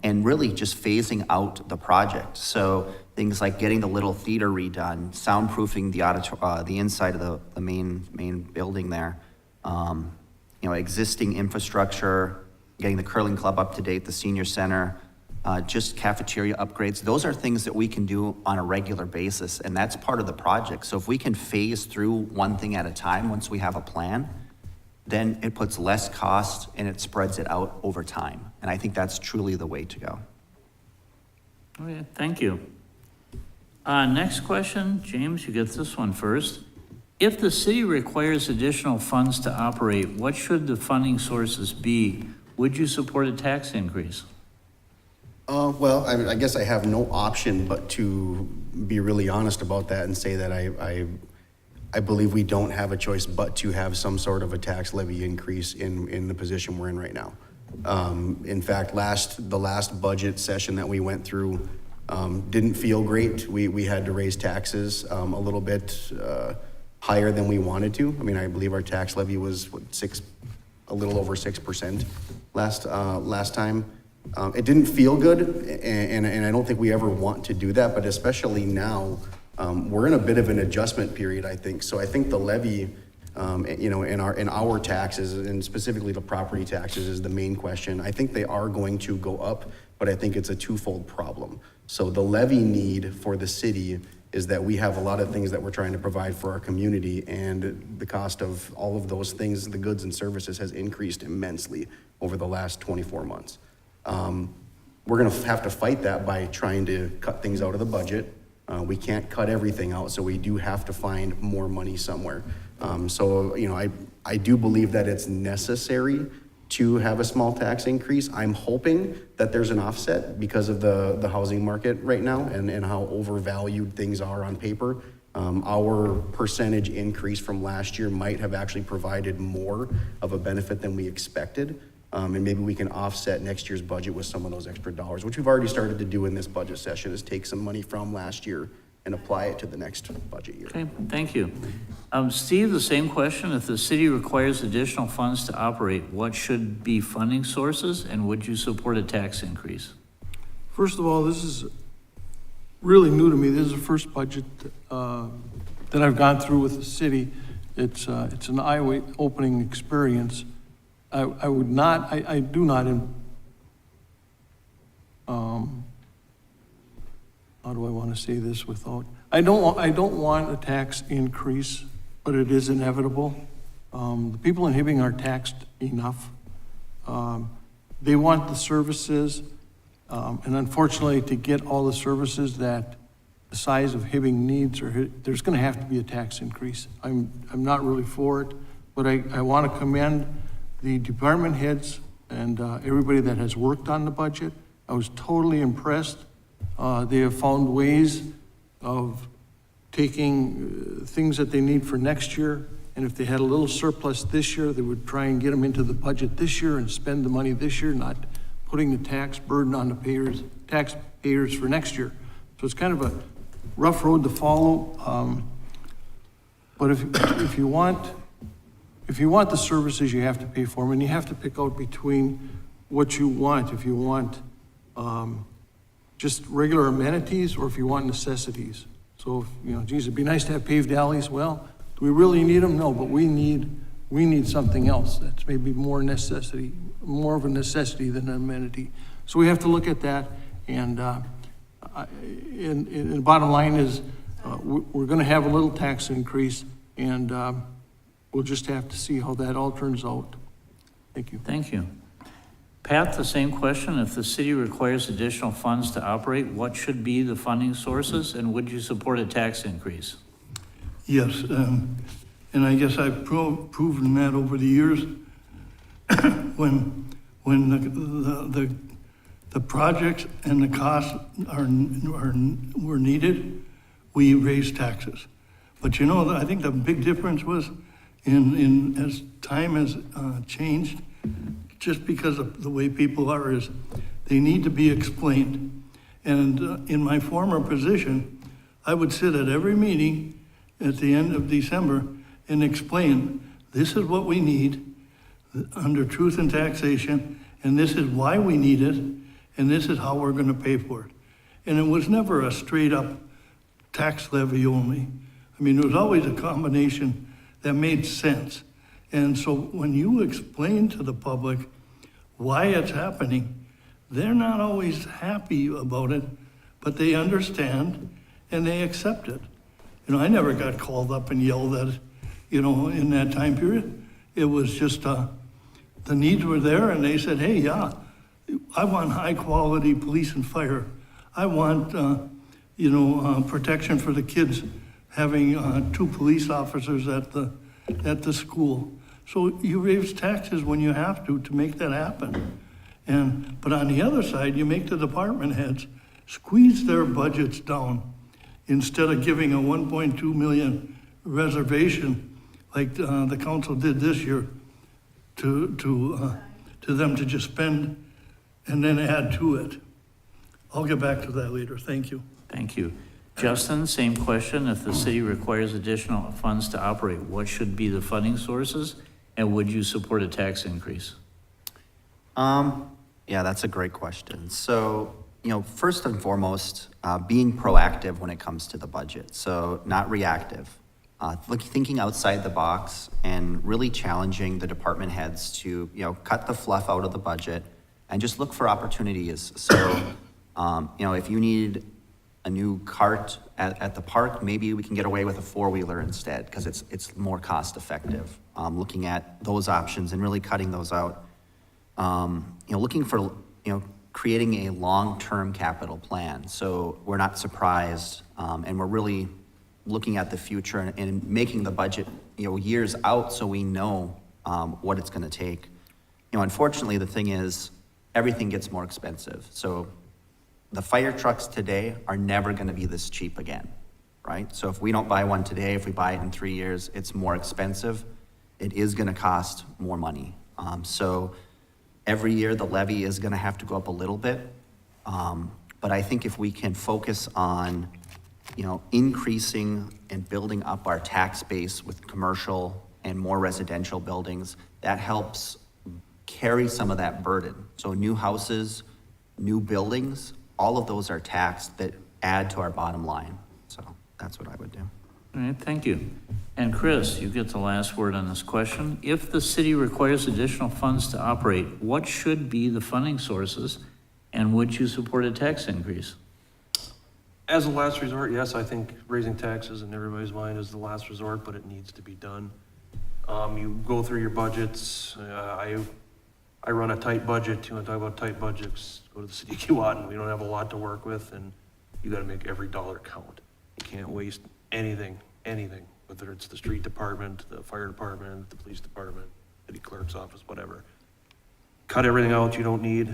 and really just phasing out the project. So things like getting the little theater redone, soundproofing the inside of the main building there, existing infrastructure, getting the curling club up to date, the senior center, just cafeteria upgrades. Those are things that we can do on a regular basis, and that's part of the project. So if we can phase through one thing at a time, once we have a plan, then it puts less cost and it spreads it out over time. And I think that's truly the way to go. Okay, thank you. Next question, James, you get this one first. If the city requires additional funds to operate, what should the funding sources be? Would you support a tax increase? Well, I guess I have no option but to be really honest about that and say that I believe we don't have a choice but to have some sort of a tax levy increase in the position we're in right now. In fact, the last budget session that we went through didn't feel great. We had to raise taxes a little bit higher than we wanted to. I mean, I believe our tax levy was a little over 6% last time. It didn't feel good, and I don't think we ever want to do that, but especially now, we're in a bit of an adjustment period, I think. So I think the levy, in our taxes, and specifically the property taxes, is the main question. I think they are going to go up, but I think it's a twofold problem. So the levy need for the city is that we have a lot of things that we're trying to provide for our community, and the cost of all of those things, the goods and services, has increased immensely over the last 24 months. We're gonna have to fight that by trying to cut things out of the budget. We can't cut everything out, so we do have to find more money somewhere. I do believe that it's necessary to have a small tax increase. I'm hoping that there's an offset because of the housing market right now and how overvalued things are on paper. Our percentage increase from last year might have actually provided more of a benefit than we expected. And maybe we can offset next year's budget with some of those extra dollars, which we've already started to do in this budget session, is take some money from last year and apply it to the next budget year. Okay, thank you. Steve, the same question. If the city requires additional funds to operate, what should be funding sources, and would you support a tax increase? First of all, this is really new to me. This is the first budget that I've gone through with the city. It's an eye-opening experience. I do not, how do I want to say this without, I don't want a tax increase, but it is inevitable. The people in Hibbing are taxed enough. They want the services, and unfortunately, to get all the services that the size of Hibbing needs, there's going to have to be a tax increase. I'm not really for it, but I want to commend the department heads and everybody that has worked on the budget. I was totally impressed. They have found ways of taking things that they need for next year, and if they had a little surplus this year, they would try and get them into the budget this year and spend the money this year, not putting the tax burden on the taxpayers for next year. So it's kind of a rough road to follow. But if if you want the services, you have to pay for them, and you have to pick out between what you want. If you want just regular amenities, or if you want necessities. So, if, you know, geez, it'd be nice to have paved alleys. Well, do we really need them? No, but we need something else that's maybe more of a necessity than an amenity. So we have to look at that, and the bottom line is we're going to have a little tax increase, and we'll just have to see how that all turns out. Thank you. Thank you. Pat, the same question. If the city requires additional funds to operate, what should be the funding sources, and would you support a tax increase? Yes, and I guess I've proven that over the years. when the projects and the costs were needed, we raised taxes. But you know, I think the big difference was in as time has changed, just because of the way people are, is they need to be explained. And in my former position, I would sit at every meeting at the end of December and explain, this is what we need under truth and taxation, and this is why we need it, and this is how we're gonna pay for it. And it was never a straight up tax levy only. I mean, it was always a combination that made sense. And so when you explain to the public why it's happening, they're not always happy about it, but they understand and they accept it. You know, I never got called up and yelled at, you know, in that time period. It was just, the needs were there, and they said, hey, yeah, I want high quality police and fire. I want, protection for the kids, having 2 police officers at the school. So you raise taxes when you have to make that happen. But on the other side, you make the department heads squeeze their budgets down instead of giving a 1.2 million reservation like the council did this year to them to just spend and then add to it. I'll get back to that later. Thank you. Thank you. Justin, same question. If the city requires additional funds to operate, what should be the funding sources, and would you support a tax increase? Yeah, that's a great question. So, you know, first and foremost, being proactive when it comes to the budget. So not reactive. Thinking outside the box and really challenging the department heads to, you know, cut the fluff out of the budget and just look for opportunities. So, you know, if you need a new cart at the park, maybe we can get away with a 4-wheeler instead, because it's more cost effective. Looking at those options and really cutting those out. You know, looking for, you know, creating a long-term capital plan. So we're not surprised, and we're really looking at the future and making the budget, you know, years out, so we know what it's going to take. You know, unfortunately, the thing is, everything gets more expensive. So the fire trucks today are never going to be this cheap again, right? So if we don't buy one today, if we buy it in 3 years, it's more expensive. It is going to cost more money. So every year the levy is going to have to go up a little bit. But I think if we can focus on, you know, increasing and building up our tax base with commercial and more residential buildings, that helps carry some of that burden. So new houses, new buildings, all of those are taxed that add to our bottom line. So that's what I would do. All right, thank you. And Chris, you get the last word on this question. If the city requires additional funds to operate, what should be the funding sources, and would you support a tax increase? As a last resort, yes, I think raising taxes in everybody's mind is the last resort, but it needs to be done. You go through your budgets. I run a tight budget. You want to talk about tight budgets? Go to the city of Keewatin. We don't have a lot to work with, and you got to make every dollar count. You can't waste anything, whether it's the street department, the fire department, the police department, city clerk's office, whatever. Cut everything out you don't need.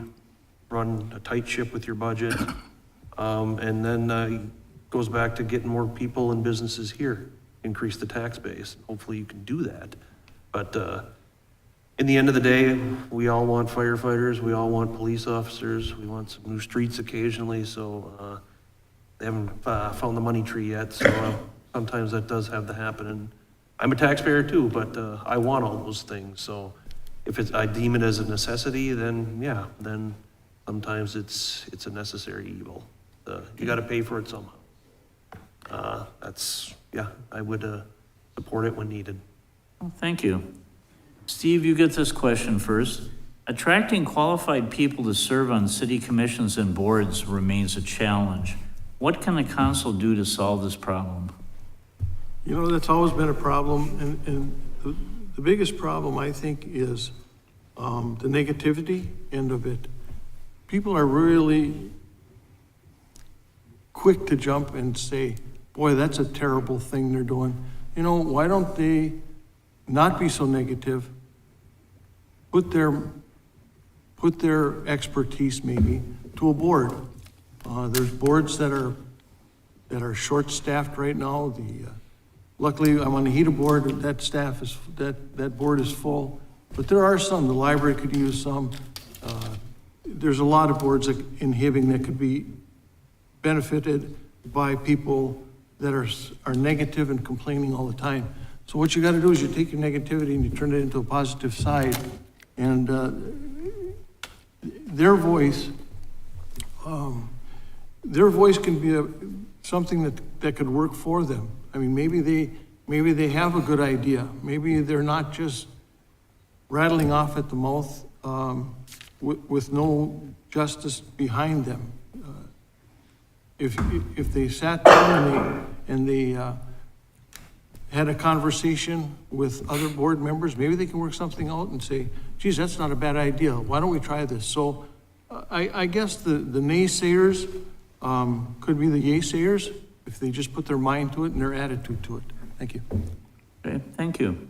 Run a tight ship with your budget. And then it goes back to getting more people and businesses here, increase the tax base. Hopefully you can do that. But in the end of the day, we all want firefighters, we all want police officers, we want some new streets occasionally, so they haven't found the money tree yet, so sometimes that does have to happen, and I'm a taxpayer too, but I want all those things. So if I deem it as a necessity, then yeah, then sometimes it's a necessary evil. You got to pay for it somehow. Yeah, I would support it when needed. Well, thank you. Steve, you get this question first. Attracting qualified people to serve on city commissions and boards remains a challenge. What can the council do to solve this problem? You know, that's always been a problem, and the biggest problem, I think, is the negativity end of it. People are really quick to jump and say, boy, that's a terrible thing they're doing. You know, why don't they not be so negative? Put their expertise maybe to a board. There's boards that are short-staffed right now. Luckily, I'm on the HEDA board, and that board is full. But there are some, the library could use some. There's a lot of boards in Hibbing that could be benefited by people that are negative and complaining all the time. So what you gotta do is you take your negativity and you turn it into a positive side. And their voice can be something that could work for them. I mean, maybe they have a good idea. Maybe they're not just rattling off at the mouth with no justice behind them. If they sat down and they had a conversation with other board members, maybe they can work something out and say, geez, that's not a bad idea. Why don't we try this? So I guess the naysayers could be the yay-sayers if they just put their mind to it and their attitude to it. Thank you. Okay, thank you.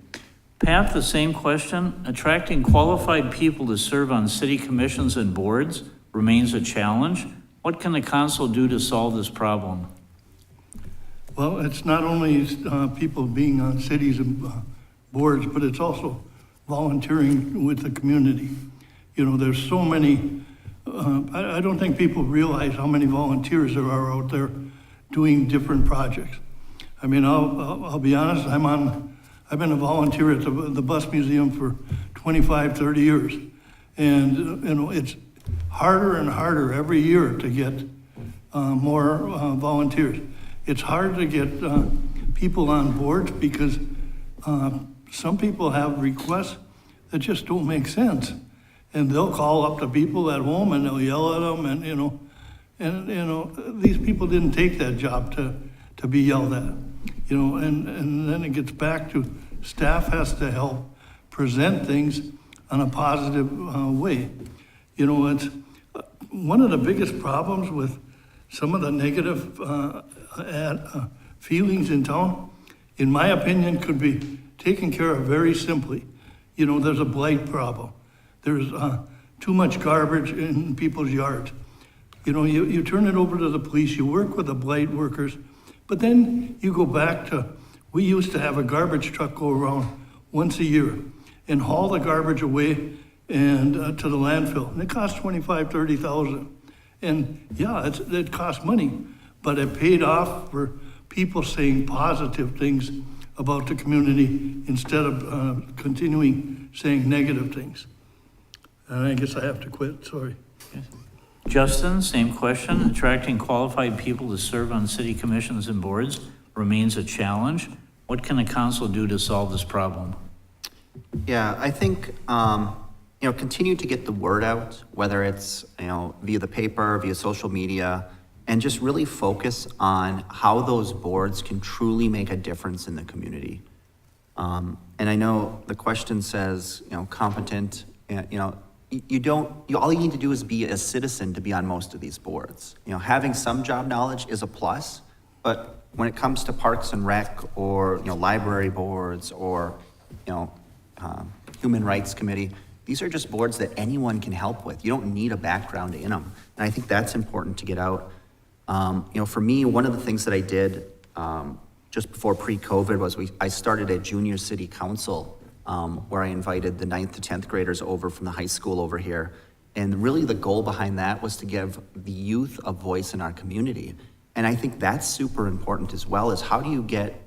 Pat, the same question. Attracting qualified people to serve on city commissions and boards remains a challenge. What can the council do to solve this problem? Well, it's not only people being on cities and boards, but it's also volunteering with the community. You know, there's so many, I don't think people realize how many volunteers there are out there doing different projects. I mean, I'll be honest, I've been a volunteer at the bus museum for 25, 30 years. And, you know, it's harder and harder every year to get more volunteers. It's hard to get people on boards because some people have requests that just don't make sense. And they'll call up the people at home and they'll yell at them and these people didn't take that job to be yelled at. You know, and then it gets back to staff has to help present things in a positive way. You know, it's one of the biggest problems with some of the negative feelings in town, in my opinion, could be taken care of very simply. You know, there's a blight problem. There's too much garbage in people's yards. You know, you turn it over to the police, you work with the blight workers, but then you go back to, we used to have a garbage truck go around once a year and haul the garbage away and to the landfill. And it cost $25,000, $30,000. And yeah, it cost money, but it paid off for people saying positive things about the community instead of continuing saying negative things. And I guess I have to quit, sorry. Justin, same question. Attracting qualified people to serve on city commissions and boards remains a challenge. What can the council do to solve this problem? Yeah, I think, continue to get the word out, whether it's, via the paper, via social media, and just really focus on how those boards can truly make a difference in the community. And I know the question says, competent, all you need to do is be a citizen to be on most of these boards. Having some job knowledge is a plus, but when it comes to Parks and Rec or, library boards or, Human Rights Committee, these are just boards that anyone can help with. You don't need a background in them. And I think that's important to get out. For me, one of the things that I did just before pre-COVID was I started a junior city council where I invited the 9th to 10th graders over from the high school over here. And really the goal behind that was to give the youth a voice in our community. And I think that's super important as well, is how do you get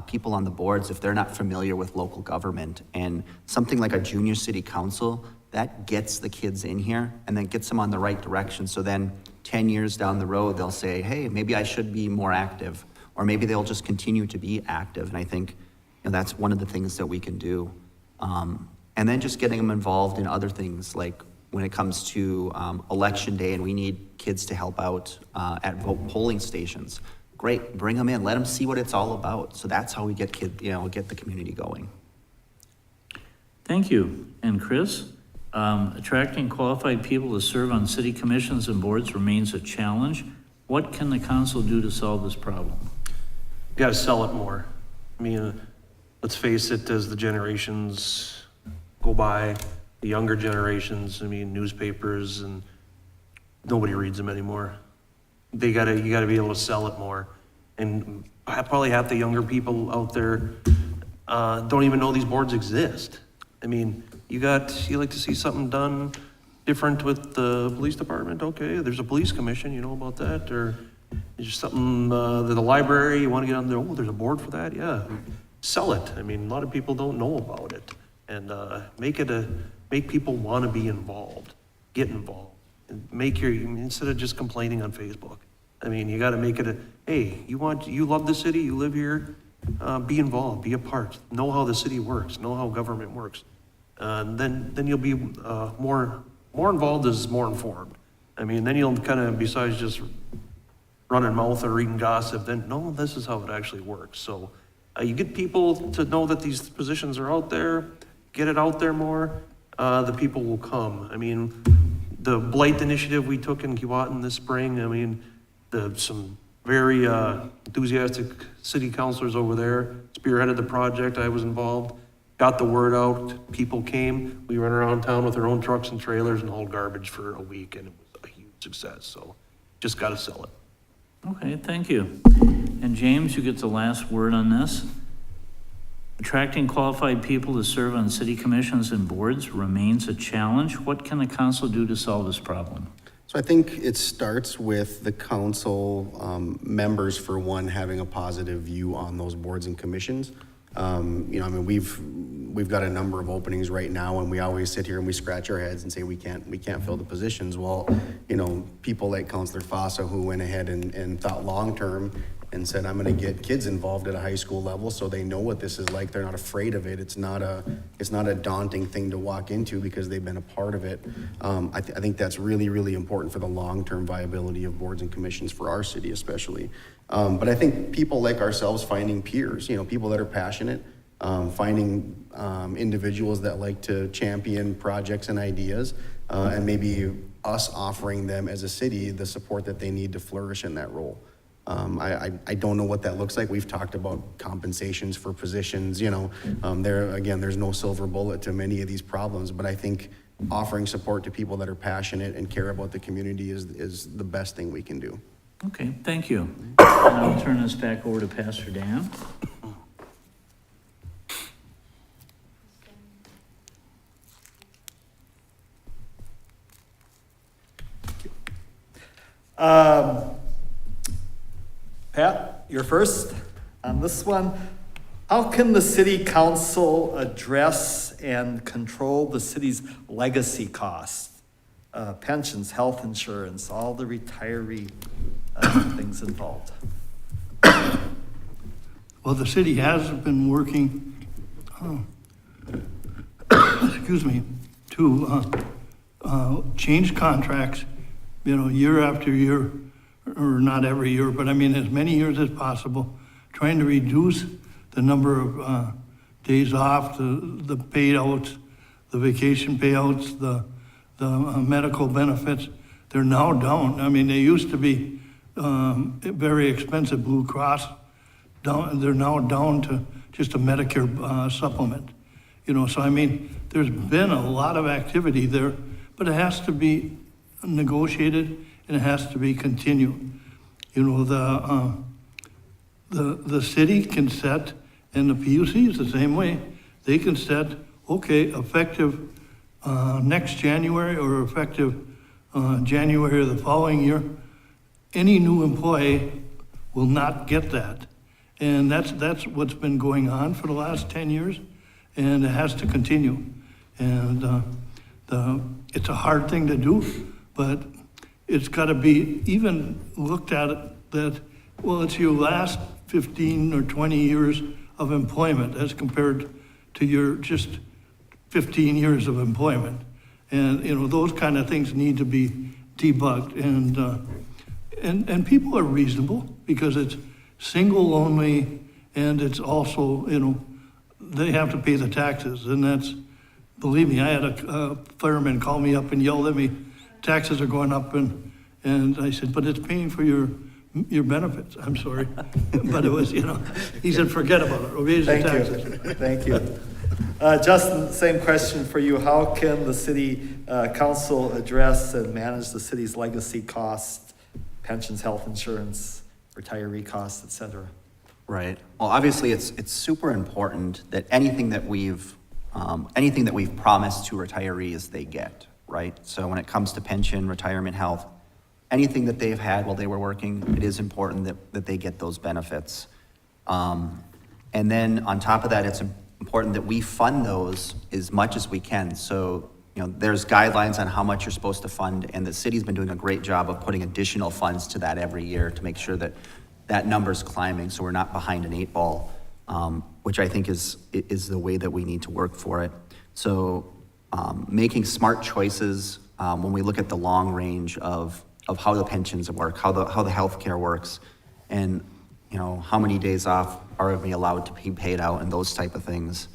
people on the boards if they're not familiar with local government. And something like a junior city council, that gets the kids in here and then gets them on the right direction. So then 10 years down the road, they'll say, hey, maybe I should be more active, or maybe they'll just continue to be active. And I think that's one of the things that we can do. And then just getting them involved in other things, like when it comes to election day and we need kids to help out at polling stations. Great, bring them in, let them see what it's all about. So that's how we get get the community going. Thank you. And Chris, attracting qualified people to serve on city commissions and boards remains a challenge. What can the council do to solve this problem? You gotta sell it more. I mean, let's face it, as the generations go by, the younger generations, I mean, newspapers, and nobody reads them anymore. You gotta be able to sell it more. And probably half the younger people out there don't even know these boards exist. I mean, you like to see something done different with the police department? Okay, there's a police commission, you know about that? Or is there something, the library, you wanna get on there, oh, there's a board for that? Yeah, sell it. I mean, a lot of people don't know about it. And make people wanna be involved, get involved. And instead of just complaining on Facebook. I mean, you gotta make it hey, you love the city, you live here, be involved, be a part, know how the city works, know how government works. Then you'll be more involved is more informed. I mean, then you'll kind of, besides just running mouth or reading gossip, then no, this is how it actually works. So you get people to know that these positions are out there, get it out there more, the people will come. I mean, the Blight initiative we took in Keewatin this spring, I mean, some very enthusiastic city councilors over there spearheaded the project. I was involved, got the word out, people came. We ran around town with our own trucks and trailers and hauled garbage for a week, and it was a huge success. So just got to sell it. Okay, thank you. And James, you get the last word on this. Attracting qualified people to serve on city commissions and boards remains a challenge. What can the council do to solve this problem? So I think it starts with the council members, for one, having a positive view on those boards and commissions. I mean, we've got a number of openings right now, and we always sit here and we scratch our heads and say we can't fill the positions. Well, people like Councilor Faso, who went ahead and thought long term and said, I'm going to get kids involved at a high school level so they know what this is like. They're not afraid of it. It's not a daunting thing to walk into because they've been a part of it. I think that's really, really important for the long-term viability of boards and commissions for our city especially. But I think people like ourselves finding peers, people that are passionate, finding individuals that like to champion projects and ideas, and maybe us offering them as a city the support that they need to flourish in that role. I don't know what that looks like. We've talked about compensations for positions, there's no silver bullet to many of these problems, but I think offering support to people that are passionate and care about the community is the best thing we can do. Okay, thank you. And I'll turn this back over to Pastor Dan. Pat, you're first on this one. How can the city council address and control the city's legacy costs? Pensions, health insurance, all the retiree things involved. Well, the city has been working, to change contracts, year after year, or not every year, but I mean as many years as possible, trying to reduce the number of days off, the payouts, the vacation payouts, the medical benefits. They're now down. I mean, they used to be very expensive Blue Cross. They're now down to just a Medicare supplement. So I mean, there's been a lot of activity there, but it has to be negotiated and it has to be continued. The city can set, and the PUC is the same way. They can set, okay, effective next January or effective January of the following year, any new employee will not get that. And that's what's been going on for the last 10 years, and it has to continue. And it's a hard thing to do, but it's got to be even looked at that, well, it's your last 15 or 20 years of employment as compared to your just 15 years of employment. And, you know, those kind of things need to be debugged. And people are reasonable because it's single only, and it's also, you know, they have to pay the taxes. And that's, believe me, I had a fireman call me up and yelled at me, taxes are going up, and I said, but it's paying for your benefits. I'm sorry. But it was, you know, he said, forget about it, raise the taxes. Thank you. Justin, same question for you. How can the city council address and manage the city's legacy costs, pensions, health insurance, retiree costs, et cetera? Right. Well, obviously, it's super important that anything that we've promised to retirees, they get, right? So when it comes to pension, retirement, health, anything that they've had while they were working, it is important that they get those benefits. And then on top of that, it's important that we fund those as much as we can. So, you know, there's guidelines on how much you're supposed to fund, and the city's been doing a great job of putting additional funds to that every year to make sure that that number's climbing, so we're not behind an 8 ball, which I think is the way that we need to work for it. So making smart choices when we look at the long range of how the pensions work, how the healthcare works, and, you know, how many days off are we allowed to be paid out, and those type of things.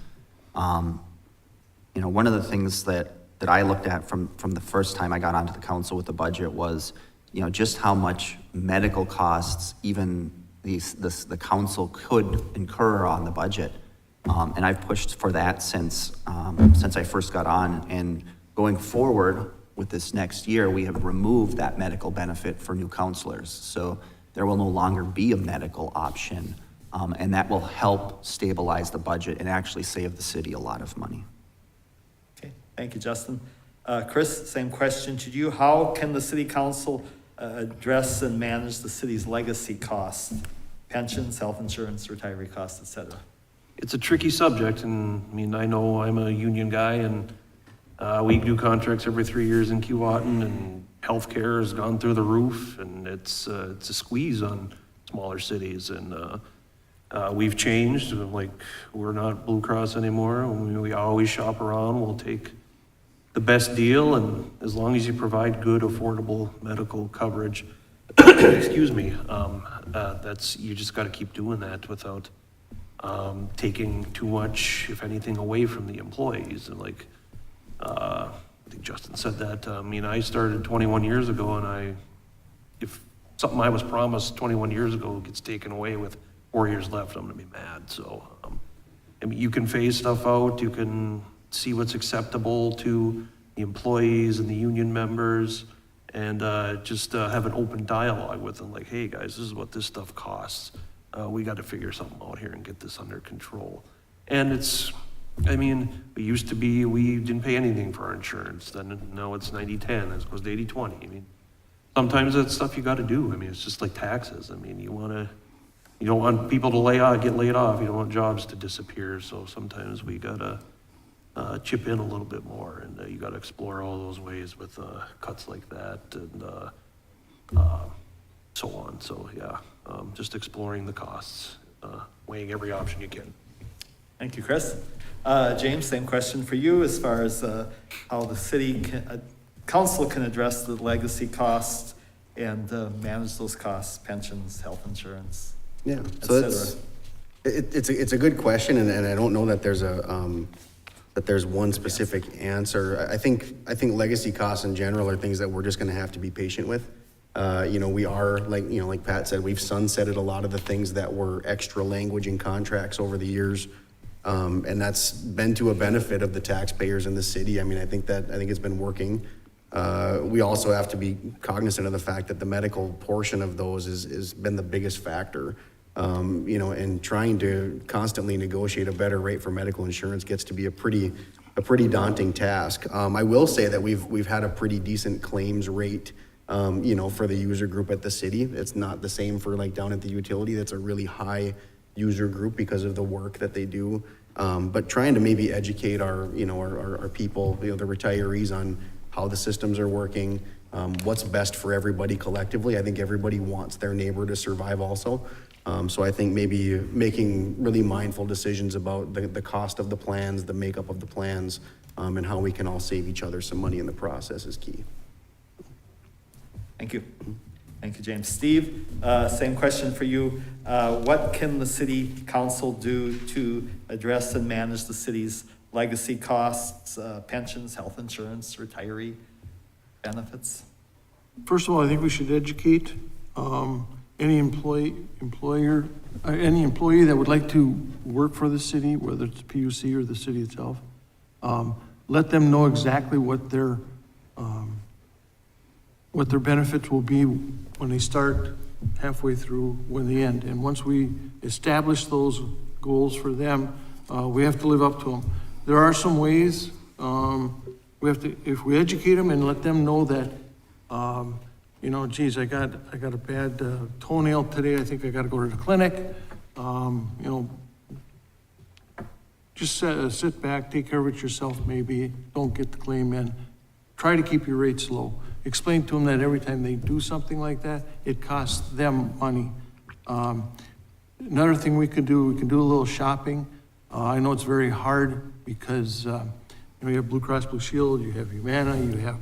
You know, one of the things that I looked at from the first time I got onto the council with the budget was, you know, just how much medical costs even the council could incur on the budget. And I've pushed for that since I first got on. And going forward with this next year, we have removed that medical benefit for new counselors. So there will no longer be a medical option. And that will help stabilize the budget and actually save the city a lot of money. Okay, thank you, Justin. Chris, same question to you. How can the city council address and manage the city's legacy costs, pensions, health insurance, retiree costs, et cetera? It's a tricky subject, and I mean, I know I'm a union guy, and we do contracts every 3 years in Keewatin, and healthcare has gone through the roof, and it's a squeeze on smaller cities, and we've changed. Like, we're not Blue Cross anymore. We always shop around. We'll take the best deal, and as long as you provide good, affordable medical coverage, excuse me, you just got to keep doing that without taking too much, if anything, away from the employees. And like, I think Justin said that. I mean, I started 21 years ago, and if something I was promised 21 years ago gets taken away with 4 years left, I'm gonna be mad. So, I mean, you can phase stuff out, you can see what's acceptable to the employees and the union members, and just have an open dialogue with them, like, hey guys, this is what this stuff costs. We got to figure something out here and get this under control. And I mean, we didn't pay anything for our insurance, then now it's 90-10, as opposed to 80-20. I mean, sometimes that's stuff you got to do. I mean, it's just like taxes. I mean, you don't want people to get laid off. You don't want jobs to disappear. So sometimes we gotta chip in a little bit more, and you gotta explore all those ways with cuts like that, and so on. So yeah, just exploring the costs, weighing every option you can. Thank you, Chris. James, same question for you as far as how the city council can address the legacy costs and manage those costs, pensions, health insurance. Yeah, so it's a good question, and I don't know that there's one specific answer. I think legacy costs in general are things that we're just going to have to be patient with. You know, we are like Pat said, we've sunsetted a lot of the things that were extra language in contracts over the years, and that's been to a benefit of the taxpayers in the city. I mean, I think it's been working. We also have to be cognizant of the fact that the medical portion of those has been the biggest factor. You know, and trying to constantly negotiate a better rate for medical insurance gets to be a pretty daunting task. I will say that we've had a pretty decent claims rate, you know, for the user group at the city. It's not the same for like down at the utility. That's a really high user group because of the work that they do. But trying to maybe educate our, you know, our people, you know, the retirees on how the systems are working, what's best for everybody collectively. I think everybody wants their neighbor to survive also. So I think maybe making really mindful decisions about the cost of the plans, the makeup of the plans, and how we can all save each other some money in the process is key. Thank you. Thank you, James. Steve, same question for you. What can the city council do to address and manage the city's legacy costs, pensions, health insurance, retiree benefits? First of all, I think we should educate any employee that would like to work for the city, whether it's PUC or the city itself. Let them know exactly what their benefits will be when they start, halfway through, when they end. And once we establish those goals for them, we have to live up to them. There are some ways, we have to, if we educate them and let them know that, you know, geez, I got a bad toenail today, I think I gotta go to the clinic. You know, just sit back, take care of it yourself maybe, don't get the claim in. Try to keep your rates low. Explain to them that every time they do something like that, it costs them money. Another thing we can do a little shopping. I know it's very hard because you know, you have Blue Cross Blue Shield, you have Humana, you have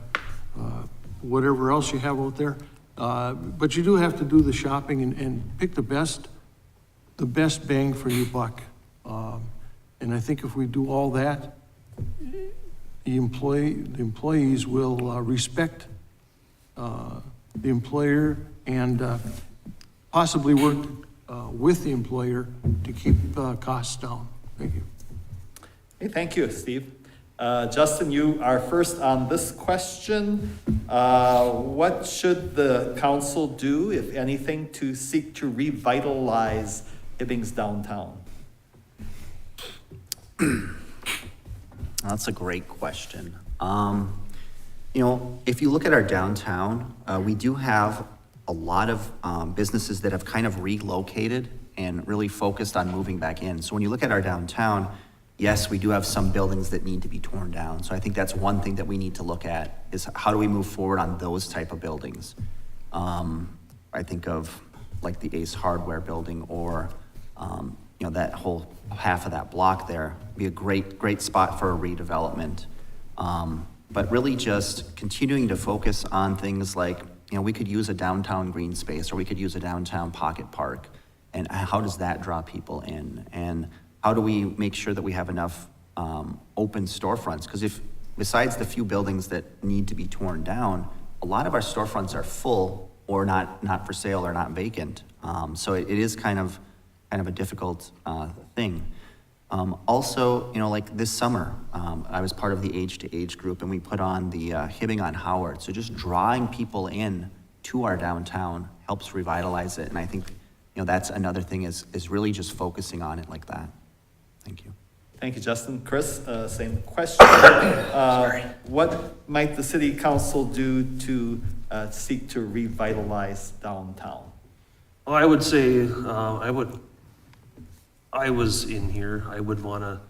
whatever else you have out there. But you do have to do the shopping and pick the best bang for your buck. And I think if we do all that, the employees will respect the employer and possibly work with the employer to keep costs down. Thank you. Hey, thank you, Steve. Justin, you are first on this question. What should the council do, if anything, to seek to revitalize Hibbing's downtown? That's a great question. You know, if you look at our downtown, we do have a lot of businesses that have kind of relocated and really focused on moving back in. So when you look at our downtown, yes, we do have some buildings that need to be torn down. So I think that's one thing that we need to look at is how do we move forward on those type of buildings? I think of like the Ace Hardware building or, you know, that whole half of that block there be a great spot for a redevelopment. But really just continuing to focus on things like, you know, we could use a downtown green space or we could use a downtown pocket park. And how does that draw people in? And how do we make sure that we have enough open storefronts? Because if, besides the few buildings that need to be torn down, a lot of our storefronts are full or not for sale or not vacant. So it is kind of a difficult thing. Also, you know, like this summer, I was part of the Age to Age group and we put on the Hibbing on Howard. So just drawing people in to our downtown helps revitalize it. And I think, you know, that's another thing is really just focusing on it like that. Thank you. Thank you, Justin. Chris, same question. What might the city council do to seek to revitalize downtown? Well, I would say, I was in here, I would want to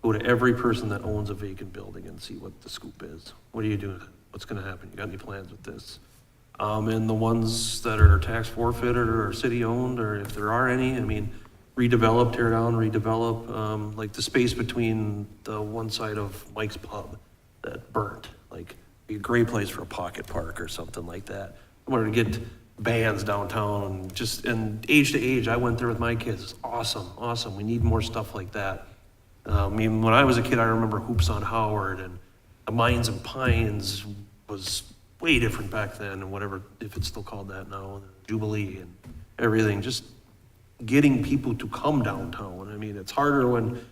go to every person that owns a vacant building and see what the scoop is. What are you doing? What's going to happen? You got any plans with this? And the ones that are tax forfeited or city owned, or if there are any, I mean, redevelop, tear down, redevelop, like the space between the one side of Mike's Pub that burnt, like be a great place for a pocket park or something like that. I wanted to get bands downtown and Age to Age, I went there with my kids. It's awesome. We need more stuff like that. I mean, when I was a kid, I remember Hoops on Howard and the Mines and Pines was way different back then and whatever, if it's still called that now, Jubilee and everything, just getting people to come downtown. I mean, it's harder when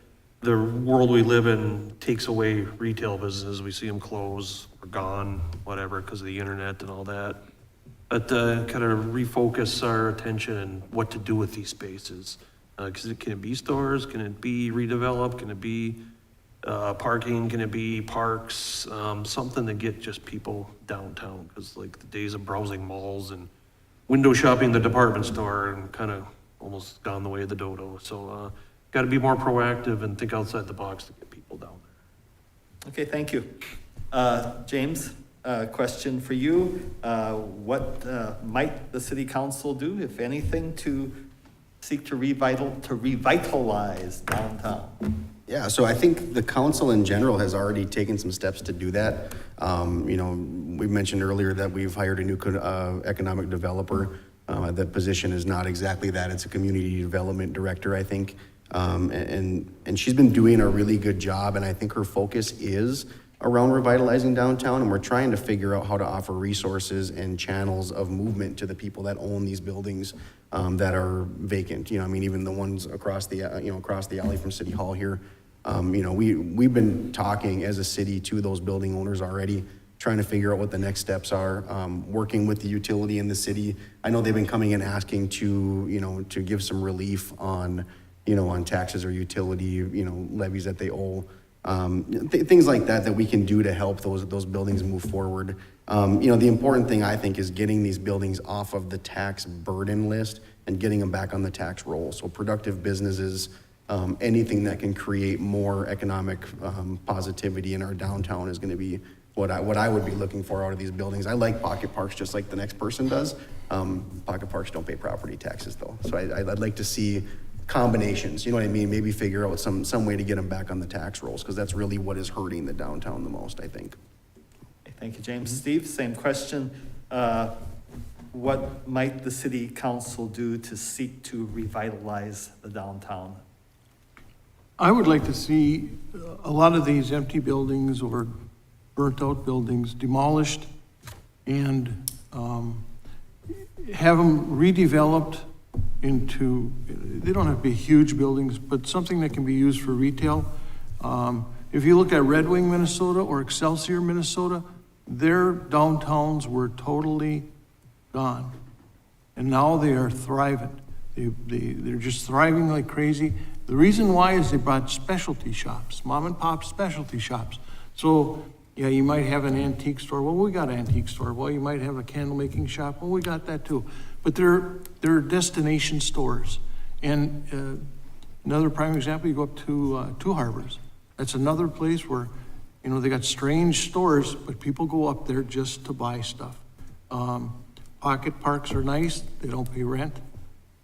the world we live in takes away retail businesses. We see them close or gone, whatever, because of the internet and all that. But kind of refocus our attention and what to do with these spaces. Can it be stores? Can it be redeveloped? Can it be parking? Can it be parks? Something to get just people downtown, because like the days of browsing malls and window shopping the department store and kind of almost gone the way of the dodo. So, gotta be more proactive and think outside the box to get people down there. Okay, thank you. James, question for you. What might the city council do, if anything, to seek to revitalize downtown? Yeah, so I think the council in general has already taken some steps to do that. You know, we mentioned earlier that we've hired a new economic developer. The position is not exactly that, it's a community development director, I think. And she's been doing a really good job, and I think her focus is around revitalizing downtown, and we're trying to figure out how to offer resources and channels of movement to the people that own these buildings that are vacant. You know, I mean, even the ones across the, across the alley from City Hall here. You know, we've been talking as a city to those building owners already, trying to figure out what the next steps are, working with the utility in the city. I know they've been coming in asking to, to give some relief on, on taxes or utility, levies that they owe. Things like that we can do to help those buildings move forward. The important thing I think is getting these buildings off of the tax burden list and getting them back on the tax roll. So productive businesses, anything that can create more economic positivity in our downtown is going to be what I would be looking for out of these buildings. I like pocket parks just like the next person does. Pocket parks don't pay property taxes though. So I'd like to see combinations, you know what I mean? Maybe figure out some way to get them back on the tax rolls, because that's really what is hurting the downtown the most, I think. Thank you, James. Steve, same question. What might the city council do to seek to revitalize the downtown? I would like to see a lot of these empty buildings or burnt-out buildings demolished and have them redeveloped into, they don't have to be huge buildings, but something that can be used for retail. If you look at Red Wing, Minnesota, or Excelsior, Minnesota, their downtowns were totally gone. And now they are thriving. They're just thriving like crazy. The reason why is they brought specialty shops, mom and pop specialty shops. So, yeah, you might have an antique store. Well, we got an antique store. Well, you might have a candle making shop. Well, we got that too. But they're destination stores. And another prime example, you go up to Two Harbors. That's another place where, they got strange stores, but people go up there just to buy stuff. Pocket parks are nice. They don't pay rent.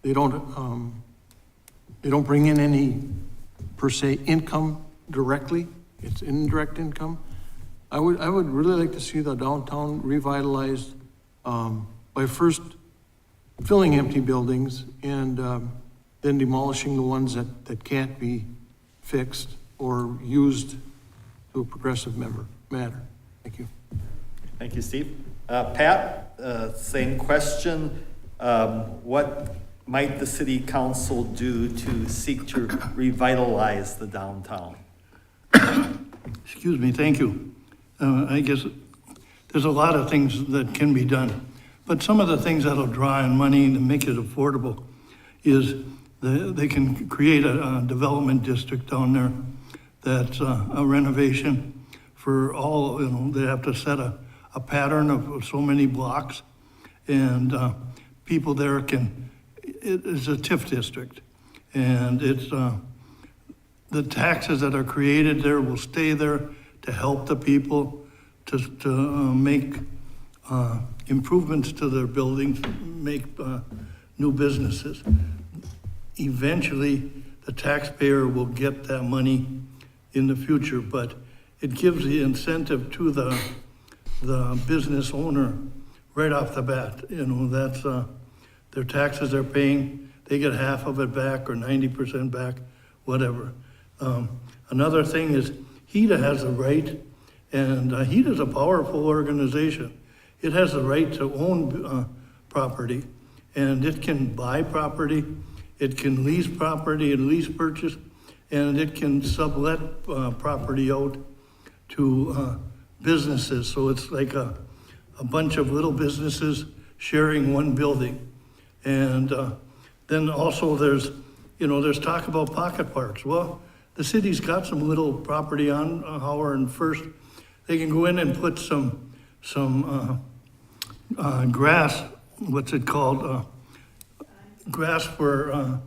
They don't bring in any, per se, income directly. It's indirect income. I would really like to see the downtown revitalized by first filling empty buildings and then demolishing the ones that can't be fixed or used to a progressive manner. Thank you. Thank you, Steve. Pat, same question. What might the city council do to seek to revitalize the downtown? Excuse me, thank you. I guess there's a lot of things that can be done, but some of the things that'll draw in money and make it affordable is they can create a development district down there that's a renovation for all, they have to set a pattern of so many blocks, and people there it is a TIF district, and it's the taxes that are created there will stay there to help the people to make improvements to their buildings, make new businesses. Eventually, the taxpayer will get that money in the future, but it gives the incentive to the business owner right off the bat. That's their taxes they're paying, they get half of it back or 90% back, whatever. Another thing is HEDA has the right, and HEDA is a powerful organization. It has the right to own property, and it can buy property, it can lease property and lease purchase, and it can sublet property out to businesses. So it's like a bunch of little businesses sharing one building. And then also there's talk about pocket parks. Well, the city's got some little property on Howard and First. They can go in and put some grass, what's it called? grasp for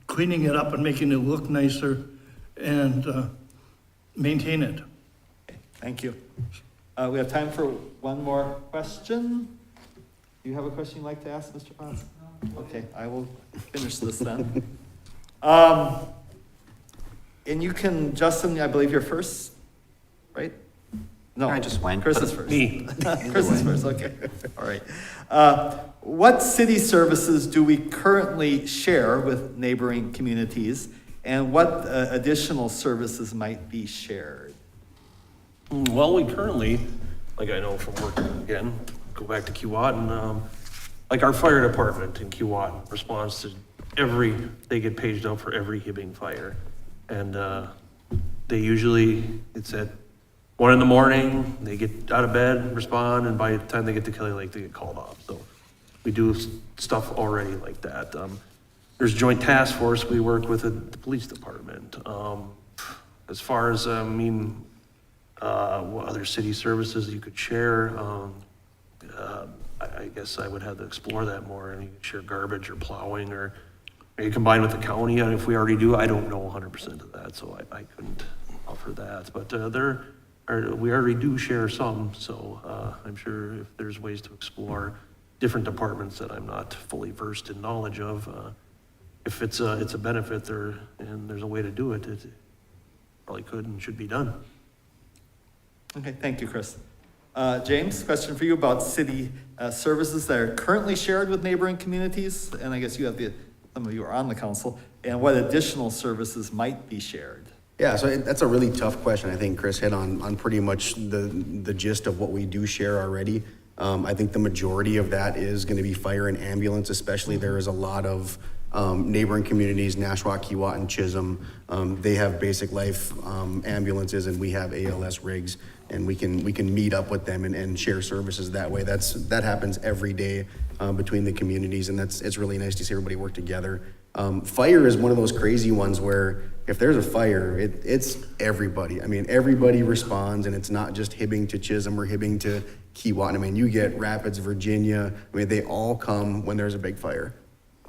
cleaning it up and making it look nicer and maintain it. Okay, thank you. We have time for one more question. Do you have a question you'd like to ask, Mr. Potts? Okay, I will finish this then. And you can, Justin, I believe you're first, right? No, I just went. Chris is first. Me. Chris is first, okay, all right. What city services do we currently share with neighboring communities? And what additional services might be shared? Well, we currently, like I know from work, again, go back to Keewatin, like our fire department in Keewatin responds to they get paged out for every Hibbing fire. And they usually, it's at 1 a.m, they get out of bed, respond, and by the time they get to Kelly Lake, they get called off. So we do stuff already like that. There's joint task force we work with at the police department. As far as, what other city services you could share, I guess I would have to explore that more. And you could share garbage or plowing or maybe combine with the county. And if we already do, I don't know 100% of that, so I couldn't offer that. But we already do share some, so I'm sure if there's ways to explore different departments that I'm not fully versed in knowledge of, if it's a benefit there and there's a way to do it, it probably could and should be done. Okay, thank you, Chris. James, question for you about city services that are currently shared with neighboring communities, and I guess you have some of you are on the council, and what additional services might be shared? Yeah, so that's a really tough question. I think Chris hit on pretty much the gist of what we do share already. I think the majority of that is going to be fire and ambulance, especially. There is a lot of neighboring communities, Nashwauk, Keewatin, Chisholm. They have basic life ambulances, and we have ALS rigs, and we can meet up with them and share services that way. That happens every day between the communities, and it's really nice to see everybody work together. Fire is one of those crazy ones where if there's a fire, it's everybody. I mean, everybody responds, and it's not just Hibbing to Chisholm or Hibbing to Keewatin. I mean, you get Rapids, Virginia. I mean, they all come when there's a big fire.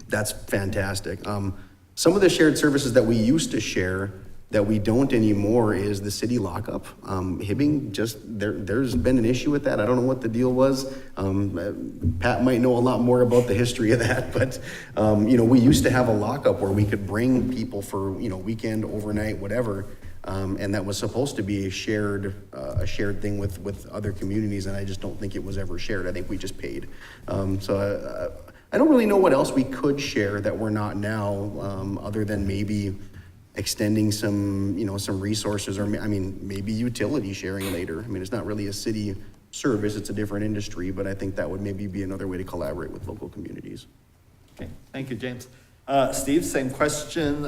That's fantastic. Some of the shared services that we used to share that we don't anymore is the city lockup. Hibbing, there's been an issue with that. I don't know what the deal was. Pat might know a lot more about the history of that, but we used to have a lockup where we could bring people for weekend, overnight, whatever, and that was supposed to be a shared thing with other communities, and I just don't think it was ever shared. I think we just paid. I don't really know what else we could share that we're not now, other than maybe extending some resources, or maybe utility sharing later. I mean, it's not really a city service, it's a different industry, but I think that would maybe be another way to collaborate with local communities. Okay, thank you, James. Steve, same question.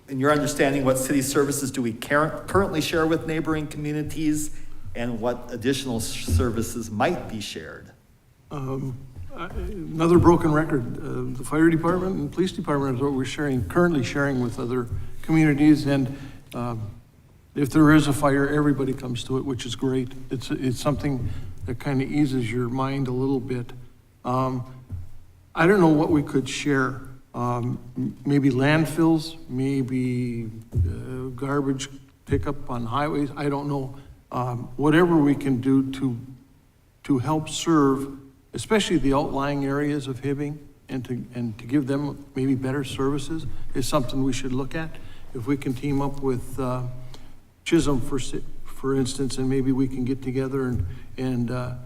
In your understanding, what city services do we currently share with neighboring communities, and what additional services might be shared? Another broken record. The fire department and police department is what we're currently sharing with other communities, and if there is a fire, everybody comes to it, which is great. It's something that kind of eases your mind a little bit. I don't know what we could share. Maybe landfills, maybe garbage pickup on highways. I don't know. Whatever we can do to help serve, especially the outlying areas of Hibbing, and to give them maybe better services is something we should look at. If we can team up with Chisholm, for instance, and maybe we can get together and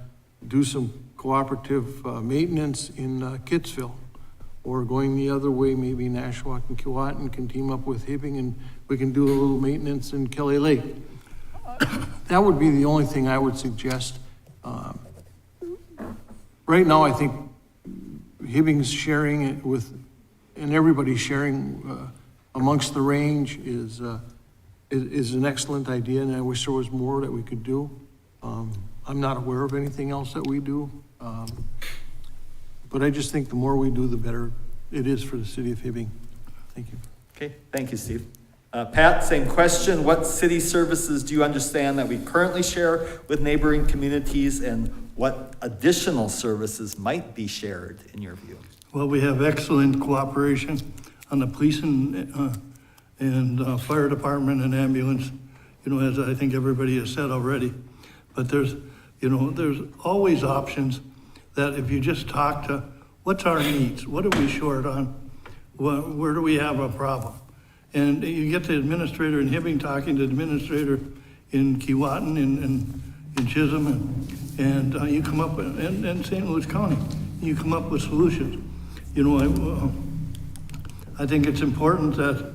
do some cooperative maintenance in Kitsville, or going the other way, maybe Nashwauk and Keewatin can team up with Hibbing, and we can do a little maintenance in Kelly Lake. That would be the only thing I would suggest. Right now, I think Hibbing's sharing it with, and everybody's sharing amongst the range is an excellent idea, and I wish there was more that we could do. I'm not aware of anything else that we do, but I just think the more we do, the better it is for the city of Hibbing. Thank you. Okay, thank you, Steve. Pat, same question. What city services do you understand that we currently share with neighboring communities, and what additional services might be shared in your view? Well, we have excellent cooperation on the police and fire department and ambulance, as I think everybody has said already. But there's always options that if you just talk to, what's our needs? What are we short on? Where do we have a problem? And you get the administrator in Hibbing talking to the administrator in Keewatin and in Chisholm and you come up, and St. Louis County, you come up with solutions. I think it's important that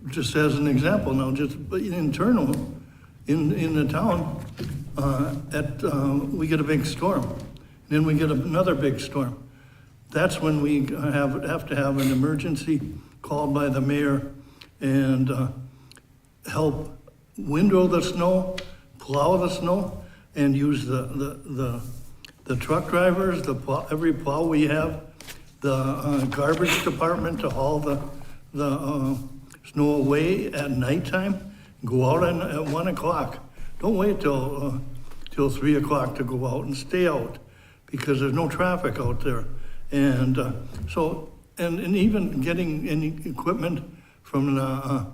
just as an example now, just internal, in the town, we get a big storm, then we get another big storm. That's when we have to have an emergency called by the mayor and help windrow the snow, plow the snow, and use the truck drivers, every plow we have, the garbage department to haul the snow away at nighttime. Go out at 1 o'clock. Don't wait till 3 o'clock to go out, and stay out because there's no traffic out there. And and even getting any equipment from the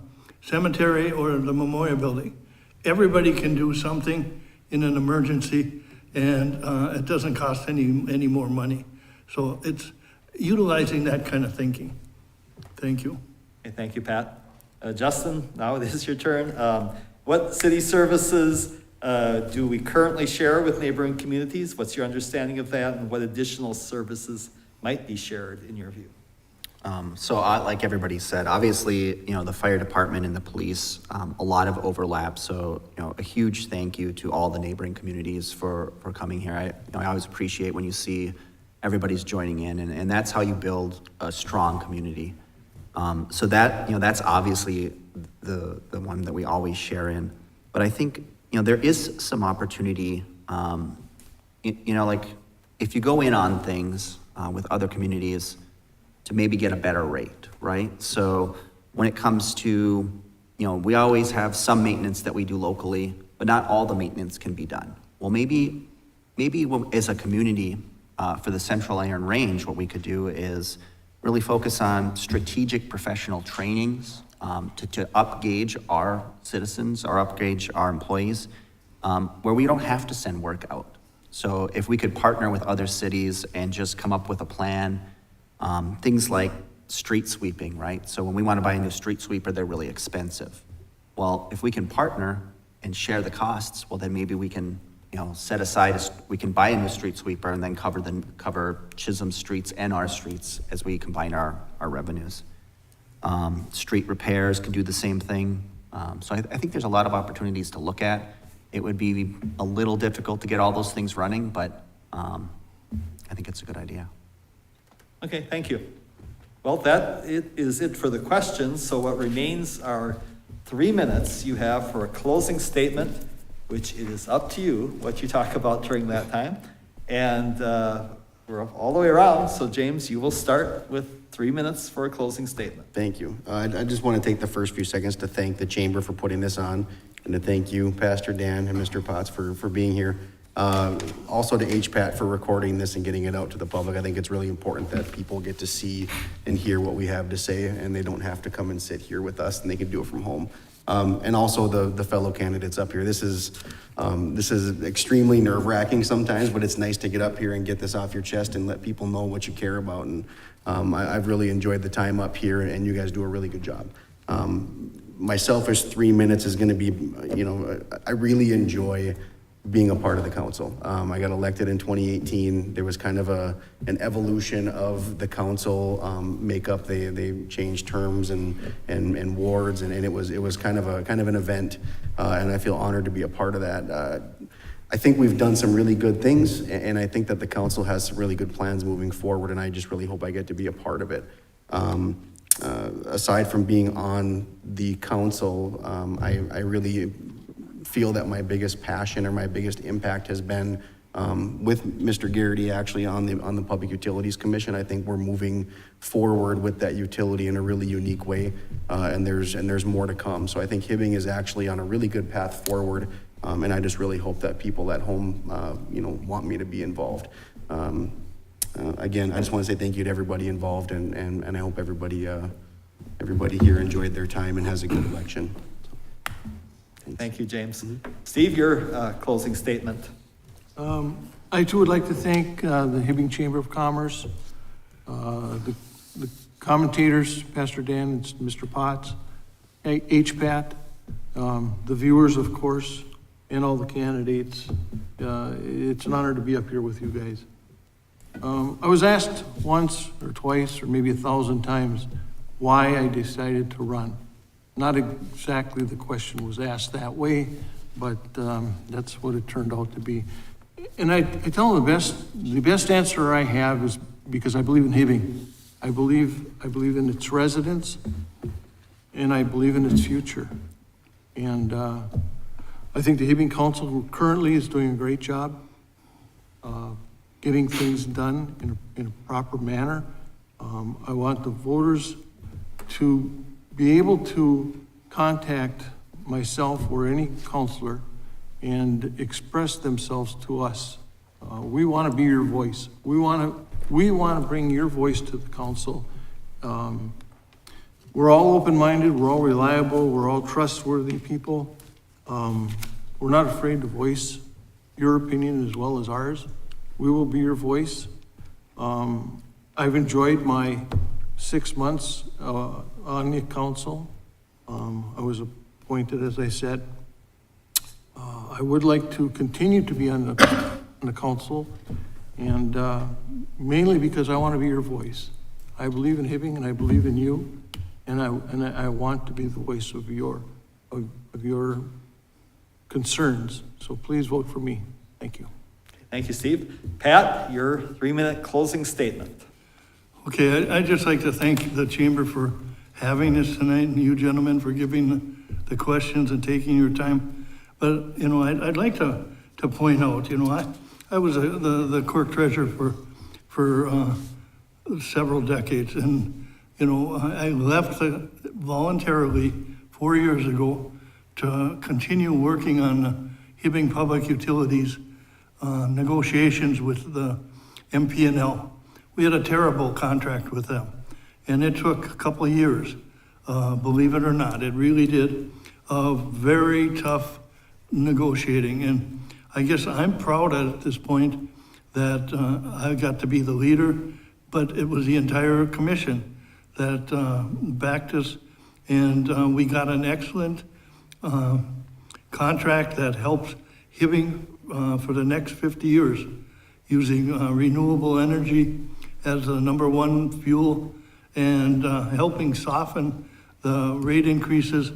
cemetery or the memorial building. Everybody can do something in an emergency, and it doesn't cost any more money. So it's utilizing that kind of thinking. Thank you. Okay, thank you, Pat. Justin, now it is your turn. What city services do we currently share with neighboring communities? What's your understanding of that, and what additional services might be shared in your view? Like everybody said, obviously, the fire department and the police, a lot of overlap. So, a huge thank you to all the neighboring communities for coming here. I always appreciate when you see everybody's joining in, and that's how you build a strong community. So that, that's obviously the one that we always share in. But I think, there is some opportunity, like if you go in on things with other communities, to maybe get a better rate, right? So when it comes to, we always have some maintenance that we do locally, but not all the maintenance can be done. Well, maybe as a community for the Central Iron Range, what we could do is really focus on strategic professional trainings to upgauge our citizens, or upgauge our employees, where we don't have to send work out. So if we could partner with other cities and just come up with a plan. Things like street sweeping, right? So when we want to buy a new street sweeper, they're really expensive. Well, if we can partner and share the costs, well, then maybe we can, set aside, we can buy a new street sweeper and then cover Chisholm streets and our streets as we combine our revenues. Street repairs can do the same thing. So I think there's a lot of opportunities to look at. It would be a little difficult to get all those things running, but I think it's a good idea. Okay, thank you. Well, that is it for the questions. So what remains are 3 minutes you have for a closing statement, which it is up to you what you talk about during that time. And we're all the way around. So James, you will start with 3 minutes for a closing statement. Thank you. I just want to take the first few seconds to thank the Chamber for putting this on, and to thank you, Pastor Dan and Mr. Potts, for being here. Also to HPAT for recording this and getting it out to the public. I think it's really important that people get to see and hear what we have to say, and they don't have to come and sit here with us, and they can do it from home. And also the fellow candidates up here. This is extremely nerve-wracking sometimes, but it's nice to get up here and get this off your chest and let people know what you care about. And I've really enjoyed the time up here, and you guys do a really good job. My selfish 3 minutes is going to be, I really enjoy being a part of the council. I got elected in 2018. There was kind of an evolution of the council makeup. They changed terms and wards, and it was kind of an event, and I feel honored to be a part of that. I think we've done some really good things, and I think that the council has some really good plans moving forward, and I just really hope I get to be a part of it. Aside from being on the council, I really feel that my biggest passion or my biggest impact has been with Mr. Garrity actually on the Public Utilities Commission. I think we're moving forward with that utility in a really unique way, and there's more to come. So I think Hibbing is actually on a really good path forward, and I just really hope that people at home, want me to be involved. again, I just want to say thank you to everybody involved, and I hope everybody here enjoyed their time and has a good election. Thank you, James. Steve, your closing statement. I too would like to thank the Hibbing Chamber of Commerce, the commentators, Pastor Dan and Mr. Potts, HPAT, the viewers, of course, and all the candidates. It's an honor to be up here with you guys. I was asked once or twice or maybe 1,000 times why I decided to run. Not exactly the question was asked that way, but that's what it turned out to be. And I tell them the best answer I have is because I believe in Hibbing. I believe in its residents, and I believe in its future. And I think the Hibbing Council currently is doing a great job getting things done in a proper manner. I want the voters to be able to contact myself or any counselor and express themselves to us. We want to be your voice. We want to bring your voice to the council. We're all open-minded, we're all reliable, we're all trustworthy people. We're not afraid to voice your opinion as well as ours. We will be your voice. I've enjoyed my 6 months on the council. I was appointed, as I said. I would like to continue to be on the council, and mainly because I want to be your voice. I believe in Hibbing and I believe in you, and I want to be the voice of your concerns. So please vote for me. Thank you. Thank you, Steve. Pat, your 3-minute closing statement. Okay, I'd just like to thank the chamber for having this tonight, and you gentlemen for giving the questions and taking your time. But, you know, I'd like to point out, you know, I was the court treasurer for several decades, and, you know, I left voluntarily 4 years ago to continue working on Hibbing Public Utilities negotiations with the MP&L. We had a terrible contract with them, and it took a couple of years, believe it or not. It really did, very tough negotiating. And I guess I'm proud at this point that I got to be the leader, but it was the entire commission that backed us, and we got an excellent contract that helps Hibbing for the next 50 years, using renewable energy as the #1 fuel, and helping soften the rate increases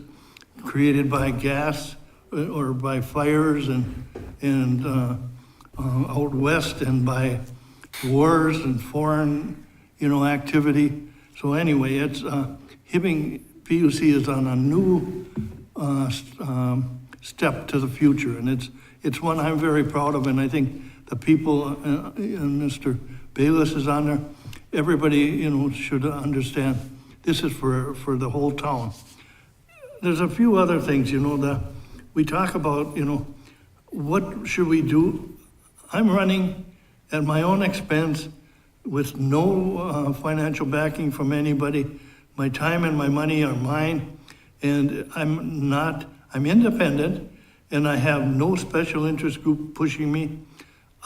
created by gas or by fires and out west, and by wars and foreign, you know, activity. So anyway, it's Hibbing PUC is on a new step to the future, and it's one I'm very proud of, and I think the people, and Mr. Bayless is on there, everybody, you know, should understand this is for the whole town. There's a few other things, you know, that we talk about, you know, what should we do? I'm running at my own expense with no financial backing from anybody. My time and my money are mine, and I'm independent, and I have no special interest group pushing me.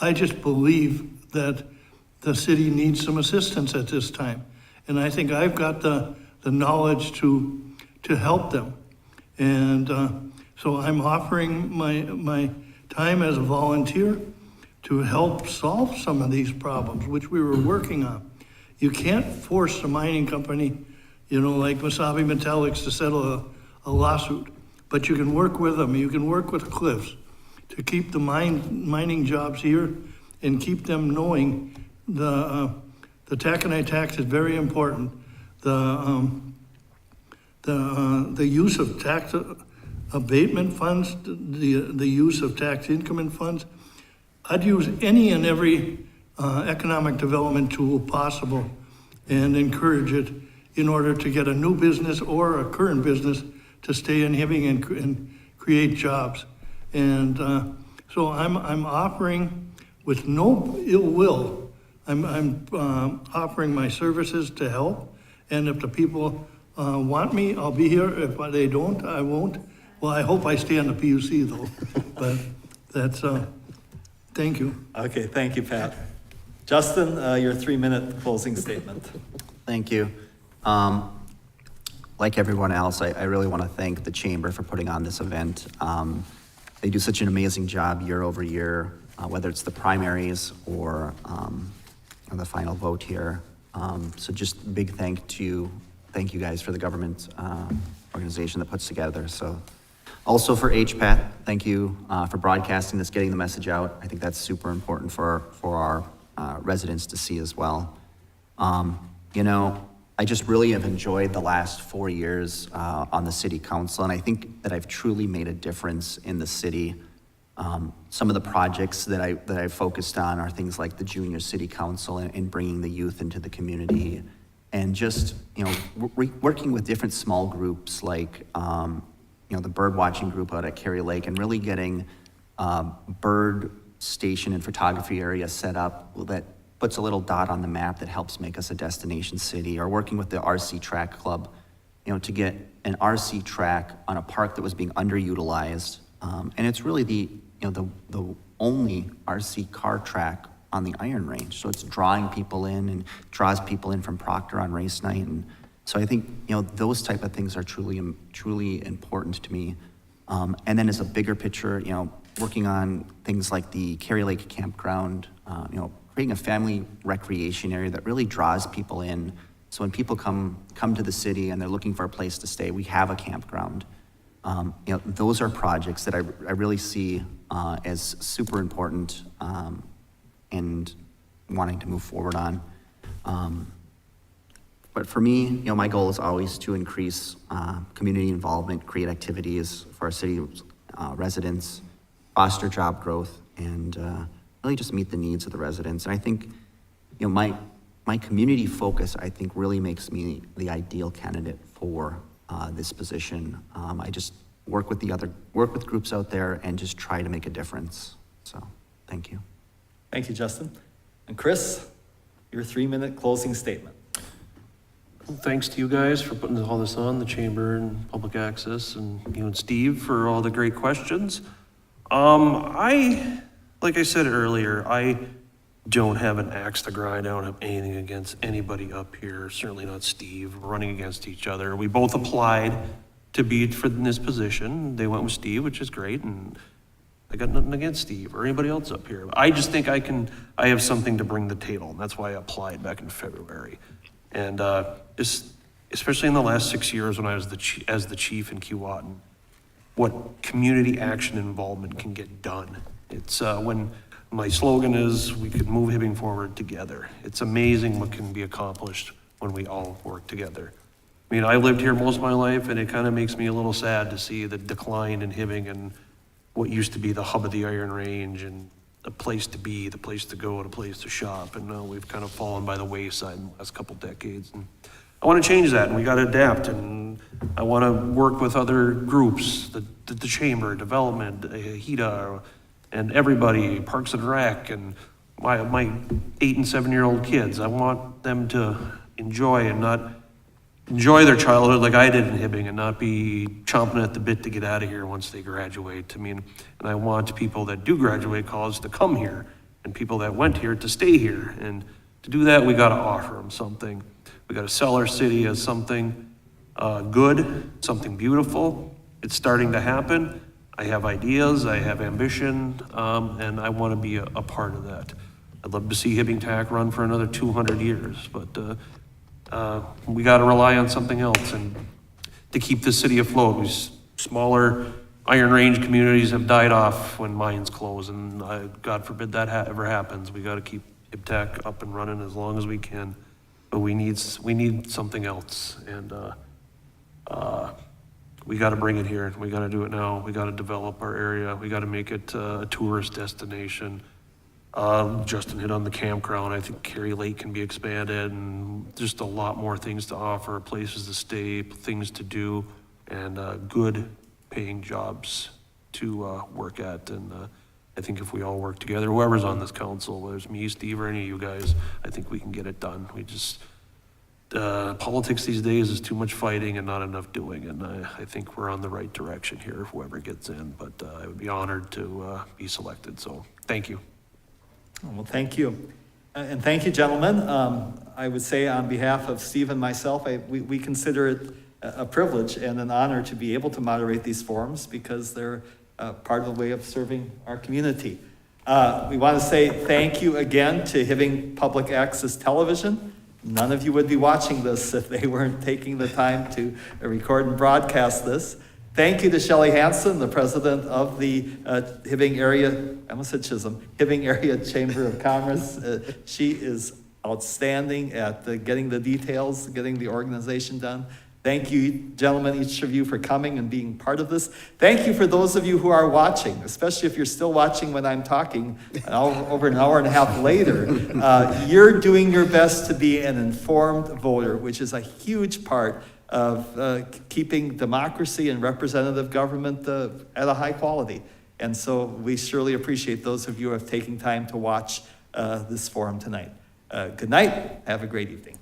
I just believe that the city needs some assistance at this time. And I think I've got the knowledge to help them. And so I'm offering my time as a volunteer to help solve some of these problems, which we were working on. You can't force a mining company, you know, like Wasabi Metallics, to settle a lawsuit, but you can work with them. You can work with Cliffs to keep the mining jobs here and keep them knowing the taconite tax is very important. The use of tax abatement funds, the use of tax increment funds. I'd use any and every economic development tool possible and encourage it in order to get a new business or a current business to stay in Hibbing and create jobs. And so I'm offering, with no ill will, I'm offering my services to help, and if the people want me, I'll be here. If they don't, I won't. Well, I hope I stay on the PUC though, but that's, thank you. Okay, thank you, Pat. Justin, your 3-minute closing statement. Thank you. Like everyone else, I really want to thank the Chamber for putting on this event. They do such an amazing job year over year, whether it's the primaries or the final vote here. So just big thank you guys for the government organization that puts together. So also for HPAT, thank you for broadcasting this, getting the message out. I think that's super important for our residents to see as well. You know, I just really have enjoyed the last 4 years on the city council, and I think that I've truly made a difference in the city. Some of the projects that I've focused on are things like the junior city council and bringing the youth into the community, and just, you know, working with different small groups like, you know, the bird watching group out at Cary Lake, and really getting bird station and photography area set up that puts a little dot on the map that helps make us a destination city, or working with the RC Track Club, you know, to get an RC track on a park that was being underutilized. And it's really the only RC car track on the Iron Range. So it's drawing people in and draws people in from Proctor on race night. And so I think, you know, those type of things are truly important to me. And then as a bigger picture, you know, working on things like the Cary Lake campground, you know, creating a family recreation area that really draws people in. So when people come to the city and they're looking for a place to stay, we have a campground. You know, those are projects that I really see as super important and wanting to move forward on. But for me, you know, my goal is always to increase community involvement, create activities for our city residents, foster job growth, and really just meet the needs of the residents. And I think, you know, my community focus, I think, really makes me the ideal candidate for this position. I just work with groups out there and just try to make a difference. So, thank you. Thank you, Justin. And Chris, your 3-minute closing statement. Thanks to you guys for putting all this on, the Chamber and Public Access, and you and Steve for all the great questions. Like I said earlier, I don't have an axe to grind. I don't have anything against anybody up here, certainly not Steve. We're running against each other. We both applied to be in this position. They went with Steve, which is great, and I got nothing against Steve or anybody else up here. I just think I have something to bring to the table, and that's why I applied back in February. And especially in the last 6 years when I was as the chief in Keewatin, what community action involvement can get done. It's when my slogan is, we could move Hibbing forward together. It's amazing what can be accomplished when we all work together. I mean, I lived here most of my life, and it kind of makes me a little sad to see the decline in Hibbing and what used to be the hub of the Iron Range and a place to be, the place to go, and a place to shop. And now we've kind of fallen by the wayside in the last couple decades. And I want to change that, and we got to adapt. And I want to work with other groups, the Chamber, Development, HEDA, and everybody, Parks and Rec, and my 8 and 7-year-old kids. I want them to enjoy and not enjoy their childhood like I did in Hibbing and not be chomping at the bit to get out of here once they graduate. I mean, and I want people that do graduate college to come here, and people that went here to stay here. And to do that, we got to offer them something. We got to sell our city as something good, something beautiful. It's starting to happen. I have ideas, I have ambition, and I want to be a part of that. I'd love to see Hibbing TAC run for another 200 years, but we got to rely on something else and to keep the city afloat. These smaller Iron Range communities have died off when mines close, and God forbid that ever happens. We got to keep HibTAC up and running as long as we can, but we need something else, and we got to bring it here. We got to do it now. We got to develop our area. We got to make it a tourist destination. Justin hit on the campground. I think Cary Lake can be expanded, and just a lot more things to offer, places to stay, things to do, and good paying jobs to work at. And I think if we all work together, whoever's on this council, whether it's me, Steve, or any of you guys, I think we can get it done. We just, politics these days is too much fighting and not enough doing, and I think we're on the right direction here, whoever gets in, but I would be honored to be selected, so thank you. Well, thank you. And thank you, gentlemen. I would say on behalf of Steve and myself, we consider it a privilege and an honor to be able to moderate these forums because they're part of the way of serving our community. We want to say thank you again to Hibbing Public Access Television. None of you would be watching this if they weren't taking the time to record and broadcast this. Thank you to Shelley Hansen, the president of the Hibbing Area, I almost said Chisholm, Hibbing Area Chamber of Commerce. She is outstanding at getting the details, getting the organization done. Thank you, gentlemen, each of you, for coming and being part of this. Thank you for those of you who are watching, especially if you're still watching when I'm talking over an hour and a half later. You're doing your best to be an informed voter, which is a huge part of keeping democracy and representative government at a high quality. And so we surely appreciate those of you who have taken time to watch this forum tonight. Good night. Have a great evening.